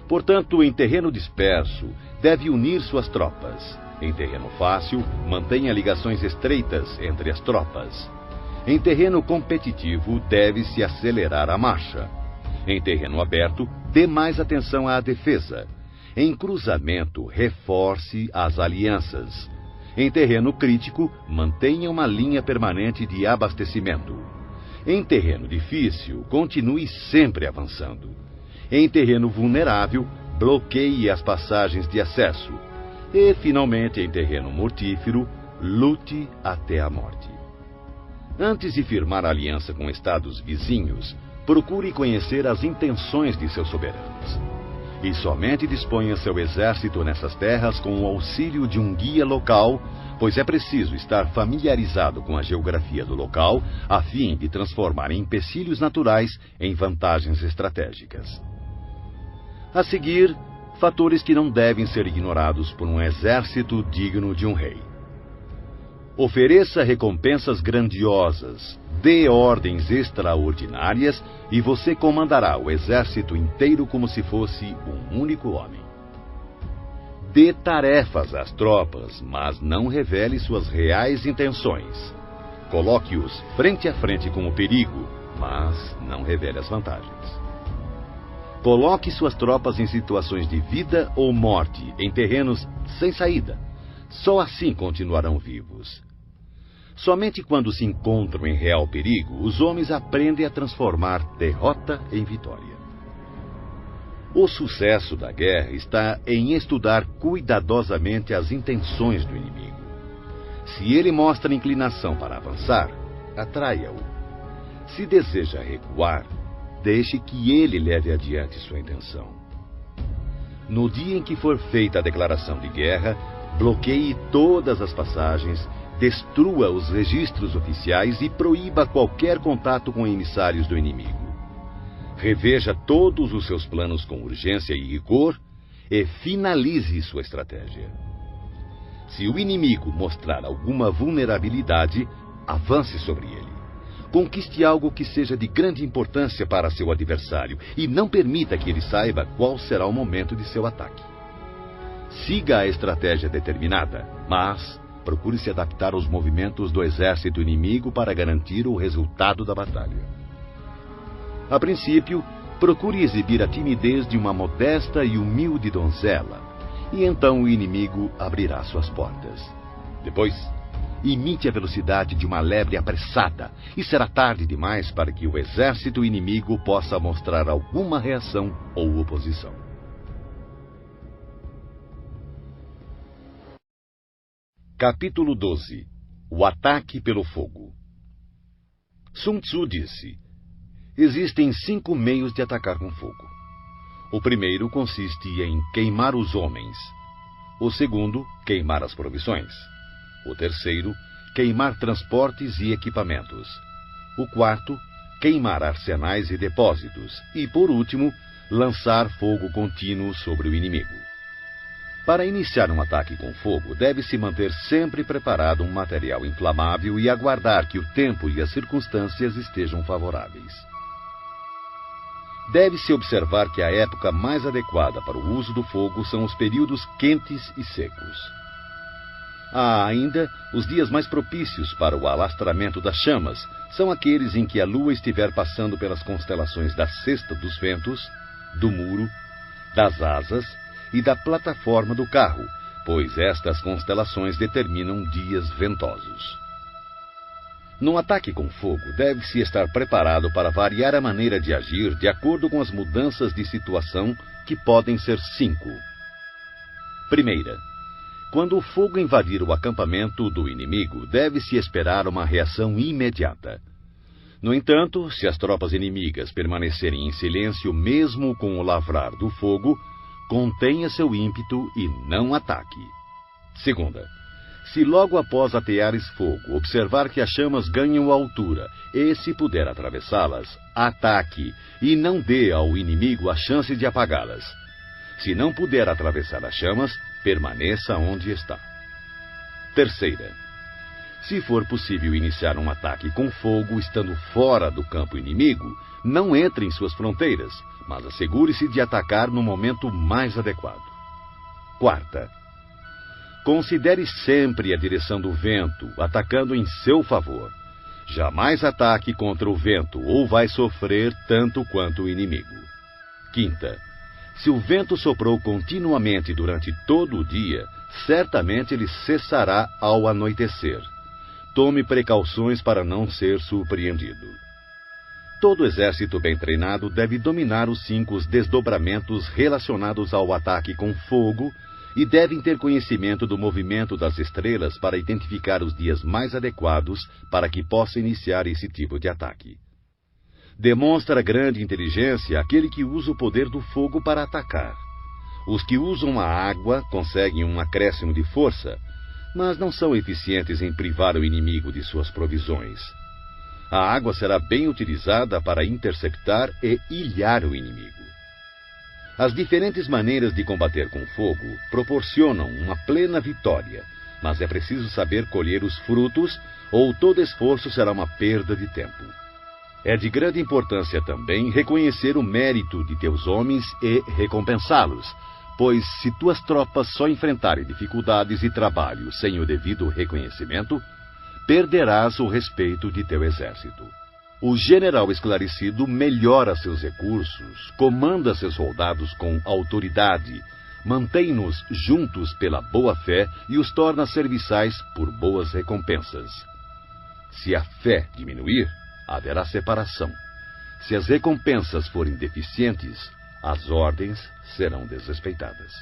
Portanto, em terreno disperso, deve unir suas tropas. Em terreno fácil, mantenha ligações estreitas entre as tropas. Em terreno competitivo, deve-se acelerar a marcha. Em terreno aberto, dê mais atenção à defesa. Em cruzamento, reforce as alianças. Em terreno crítico, mantenha uma linha permanente de abastecimento. Em terreno difícil, continue sempre avançando. Em terreno vulnerável, bloqueie as passagens de acesso. E, finalmente, em terreno mortífero, lute até a morte. Antes de firmar aliança com estados vizinhos, procure conhecer as intenções de seus soberanos. E somente disponha seu exército nessas terras com o auxílio de um guia local, pois é preciso estar familiarizado com a geografia do local, a fim de transformar empecilhos naturais em vantagens estratégicas. A seguir, fatores que não devem ser ignorados por um exército digno de um rei. Ofereça recompensas grandiosas, dê ordens extraordinárias e você comandará o exército inteiro como se fosse um único homem. Dê tarefas às tropas, mas não revele suas reais intenções. Coloque-os frente a frente com o perigo, mas não revele as vantagens. Coloque suas tropas em situações de vida ou morte, em terrenos sem saída. Só assim continuarão vivos. Somente quando se encontram em real perigo, os homens aprendem a transformar derrota em vitória. O sucesso da guerra está em estudar cuidadosamente as intenções do inimigo. Se ele mostra inclinação para avançar, atraia-o. Se deseja recuar, deixe que ele leve adiante sua intenção. No dia em que for feita a declaração de guerra, bloqueie todas as passagens, destrua os registros oficiais e proíba qualquer contato com emissários do inimigo. Reveja todos os seus planos com urgência e rigor e finalize sua estratégia. Se o inimigo mostrar alguma vulnerabilidade, avance sobre ele. Conquiste algo que seja de grande importância para seu adversário e não permita que ele saiba qual será o momento de seu ataque. Siga a estratégia determinada, mas procure se adaptar aos movimentos do exército inimigo para garantir o resultado da batalha. A princípio, procure exibir a timidez de uma modesta e humilde donzela, e então o inimigo abrirá suas portas. Depois, imite a velocidade de uma lebre apressada, e será tarde demais para que o exército inimigo possa mostrar alguma reação ou oposição. Capítulo 12. O ataque pelo fogo. Sun Tzu disse: existem 5 meios de atacar com fogo. O primeiro consiste em queimar os homens. O segundo, queimar as provisões. O terceiro, queimar transportes e equipamentos. O quarto, queimar arsenais e depósitos. E, por último, lançar fogo contínuo sobre o inimigo. Para iniciar um ataque com fogo, deve-se manter sempre preparado um material inflamável e aguardar que o tempo e as circunstâncias estejam favoráveis. Deve-se observar que a época mais adequada para o uso do fogo são os períodos quentes e secos. Há ainda os dias mais propícios para o alastramento das chamas, são aqueles em que a lua estiver passando pelas constelações da cesta dos ventos, do muro, das asas e da plataforma do carro, pois estas constelações determinam dias ventosos. No ataque com fogo, deve-se estar preparado para variar a maneira de agir de acordo com as mudanças de situação, que podem ser 5. Primeira, quando o fogo invadir o acampamento do inimigo, deve-se esperar uma reação imediata. No entanto, se as tropas inimigas permanecerem em silêncio mesmo com o lavrar do fogo, contenha seu ímpeto e não ataque. Segunda, se logo após ateares fogo, observar que as chamas ganham altura e, se puder atravessá-las, ataque e não dê ao inimigo a chance de apagá-las. Se não puder atravessar as chamas, permaneça onde está. Terceira, se for possível iniciar um ataque com fogo estando fora do campo inimigo, não entre em suas fronteiras, mas assegure-se de atacar no momento mais adequado. Quarta, considere sempre a direção do vento, atacando em seu favor. Jamais ataque contra o vento, ou vai sofrer tanto quanto o inimigo. Quinta, se o vento soprou continuamente durante todo o dia, certamente ele cessará ao anoitecer. Tome precauções para não ser surpreendido. Todo exército bem treinado deve dominar os 5 desdobramentos relacionados ao ataque com fogo e devem ter conhecimento do movimento das estrelas para identificar os dias mais adequados para que possa iniciar esse tipo de ataque. Demonstra grande inteligência aquele que usa o poder do fogo para atacar. Os que usam a água conseguem um acréscimo de força, mas não são eficientes em privar o inimigo de suas provisões. A água será bem utilizada para interceptar e ilhar o inimigo. As diferentes maneiras de combater com fogo proporcionam uma plena vitória, mas é preciso saber colher os frutos, ou todo esforço será uma perda de tempo. É de grande importância também reconhecer o mérito de teus homens e recompensá-los, pois se tuas tropas só enfrentarem dificuldades e trabalho sem o devido reconhecimento, perderás o respeito de teu exército. O general esclarecido melhora seus recursos, comanda seus soldados com autoridade, mantém-nos juntos pela boa-fé e os torna serviçais por boas recompensas. Se a fé diminuir, haverá separação. Se as recompensas forem deficientes, as ordens serão desrespeitadas.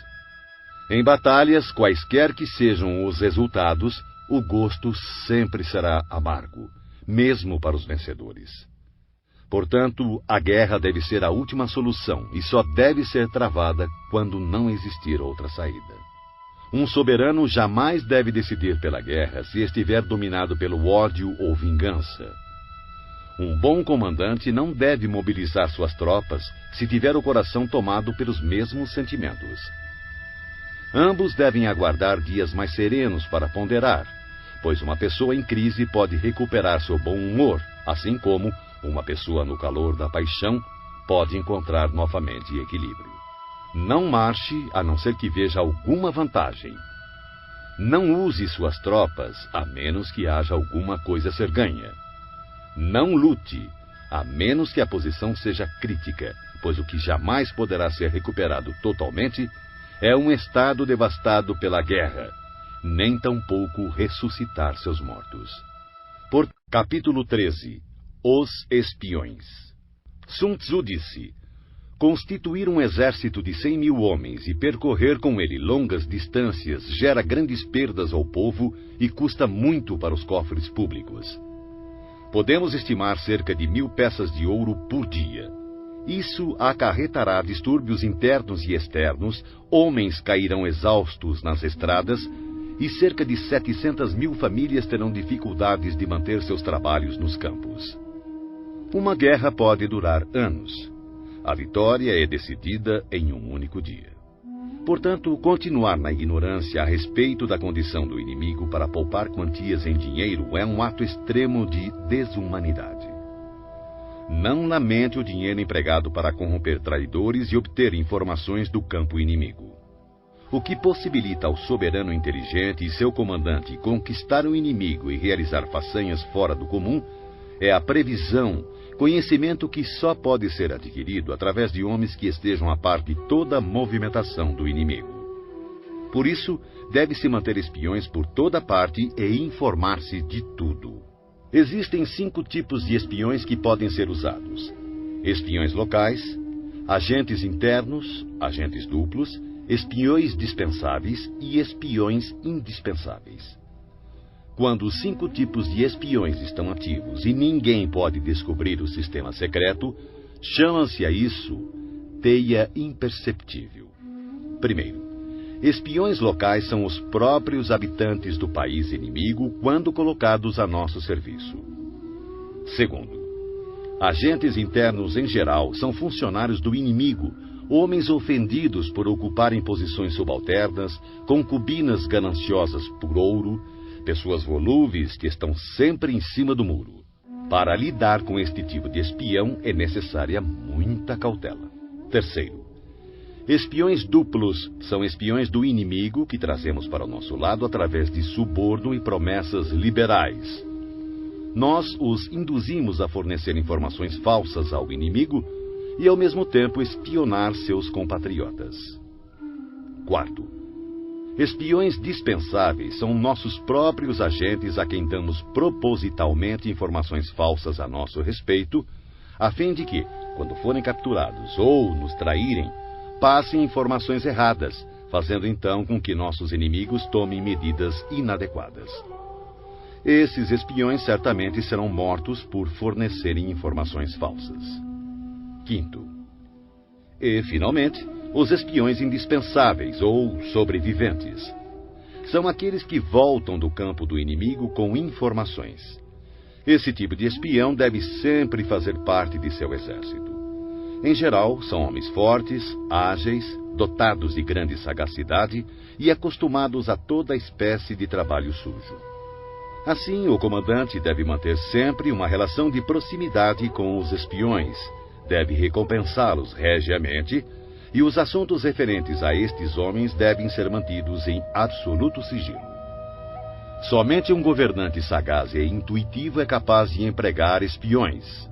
Em batalhas, quaisquer que sejam os resultados, o gosto sempre será amargo, mesmo para os vencedores. Portanto, a guerra deve ser a última solução e só deve ser travada quando não existir outra saída. Um soberano jamais deve decidir pela guerra se estiver dominado pelo ódio ou vingança. Um bom comandante não deve mobilizar suas tropas se tiver o coração tomado pelos mesmos sentimentos. Ambos devem aguardar dias mais serenos para ponderar, pois uma pessoa em crise pode recuperar seu bom humor, assim como uma pessoa no calor da paixão pode encontrar novamente equilíbrio. Não marche a não ser que veja alguma vantagem. Não use suas tropas a menos que haja alguma coisa a ser ganha. Não lute, a menos que a posição seja crítica, pois o que jamais poderá ser recuperado totalmente é um estado devastado pela guerra, nem tampouco ressuscitar seus mortos. Capítulo 13. Os espiões. Sun Tzu disse: constituir um exército de 100.000 homens e percorrer com ele longas distâncias gera grandes perdas ao povo e custa muito para os cofres públicos. Podemos estimar cerca de 1.000 peças de ouro por dia. Isso acarretará distúrbios internos e externos, homens cairão exaustos nas estradas e cerca de 700.000 famílias terão dificuldades de manter seus trabalhos nos campos. Uma guerra pode durar anos. A vitória é decidida em um único dia. Portanto, continuar na ignorância a respeito da condição do inimigo para poupar quantias em dinheiro é um ato extremo de desumanidade. Não lamente o dinheiro empregado para corromper traidores e obter informações do campo inimigo. O que possibilita ao soberano inteligente e seu comandante conquistar o inimigo e realizar façanhas fora do comum é a previsão, conhecimento que só pode ser adquirido através de homens que estejam a par de toda a movimentação do inimigo. Por isso, deve-se manter espiões por toda parte e informar-se de tudo. Existem 5 tipos de espiões que podem ser usados: espiões locais, agentes internos, agentes duplos, espiões dispensáveis e espiões indispensáveis. Quando os 5 tipos de espiões estão ativos e ninguém pode descobrir o sistema secreto, chama-se a isso teia imperceptível. Primeiro, espiões locais são os próprios habitantes do país inimigo quando colocados a nosso serviço. Segundo, agentes internos em geral são funcionários do inimigo, homens ofendidos por ocuparem posições subalternas, concubinas gananciosas por ouro, pessoas volúveis que estão sempre em cima do muro. Para lidar com este tipo de espião é necessária muita cautela. Terceiro, espiões duplos são espiões do inimigo que trazemos para o nosso lado através de suborno e promessas liberais. Nós os induzimos a fornecer informações falsas ao inimigo e, ao mesmo tempo, espionar seus compatriotas. Quarto, espiões dispensáveis são nossos próprios agentes a quem damos propositalmente informações falsas a nosso respeito, a fim de que, quando forem capturados ou nos traírem, passem informações erradas, fazendo então com que nossos inimigos tomem medidas inadequadas. Esses espiões certamente serão mortos por fornecerem informações falsas. Quinto, e, finalmente, os espiões indispensáveis ou sobreviventes. São aqueles que voltam do campo do inimigo com informações. Esse tipo de espião deve sempre fazer parte de seu exército. Em geral, são homens fortes, ágeis, dotados de grande sagacidade e acostumados a toda espécie de trabalho sujo. Assim, o comandante deve manter sempre uma relação de proximidade com os espiões, deve recompensá-los regiamente, e os assuntos referentes a estes homens devem ser mantidos em absoluto sigilo. Somente um governante sagaz e intuitivo é capaz de empregar espiões.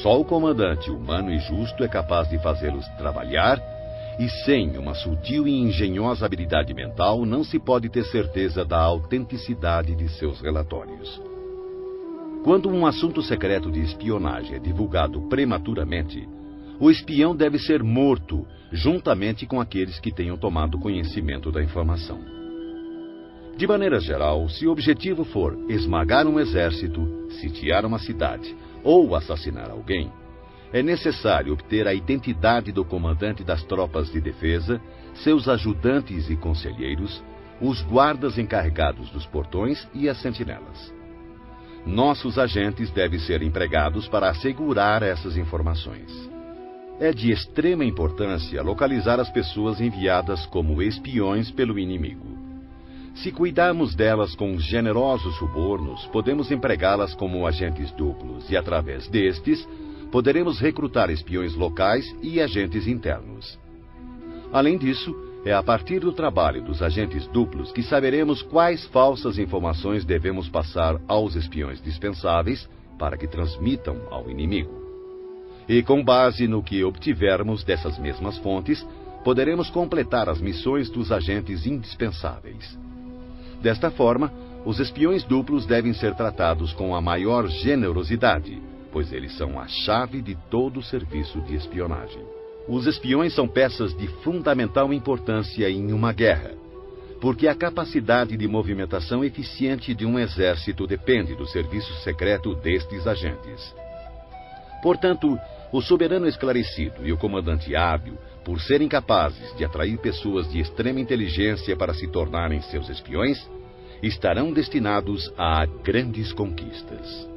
Só o comandante humano e justo é capaz de fazê-los trabalhar, e sem uma sutil e engenhosa habilidade mental não se pode ter certeza da autenticidade de seus relatórios. Quando um assunto secreto de espionagem é divulgado prematuramente, o espião deve ser morto, juntamente com aqueles que tenham tomado conhecimento da informação. De maneira geral, se o objetivo for esmagar um exército, sitiar uma cidade ou assassinar alguém, é necessário obter a identidade do comandante das tropas de defesa, seus ajudantes e conselheiros, os guardas encarregados dos portões e as sentinelas. Nossos agentes devem ser empregados para assegurar essas informações. É de extrema importância localizar as pessoas enviadas como espiões pelo inimigo. Se cuidarmos delas com generosos subornos, podemos empregá-las como agentes duplos e, através destes, poderemos recrutar espiões locais e agentes internos. Além disso, é a partir do trabalho dos agentes duplos que saberemos quais falsas informações devemos passar aos espiões dispensáveis para que transmitam ao inimigo. E com base no que obtivermos dessas mesmas fontes, poderemos completar as missões dos agentes indispensáveis. Desta forma, os espiões duplos devem ser tratados com a maior generosidade, pois eles são a chave de todo o serviço de espionagem. Os espiões são peças de fundamental importância em uma guerra, porque a capacidade de movimentação eficiente de um exército depende do serviço secreto destes agentes. Portanto, o soberano esclarecido e o comandante hábil, por serem capazes de atrair pessoas de extrema inteligência para se tornarem seus espiões, estarão destinados a grandes conquistas.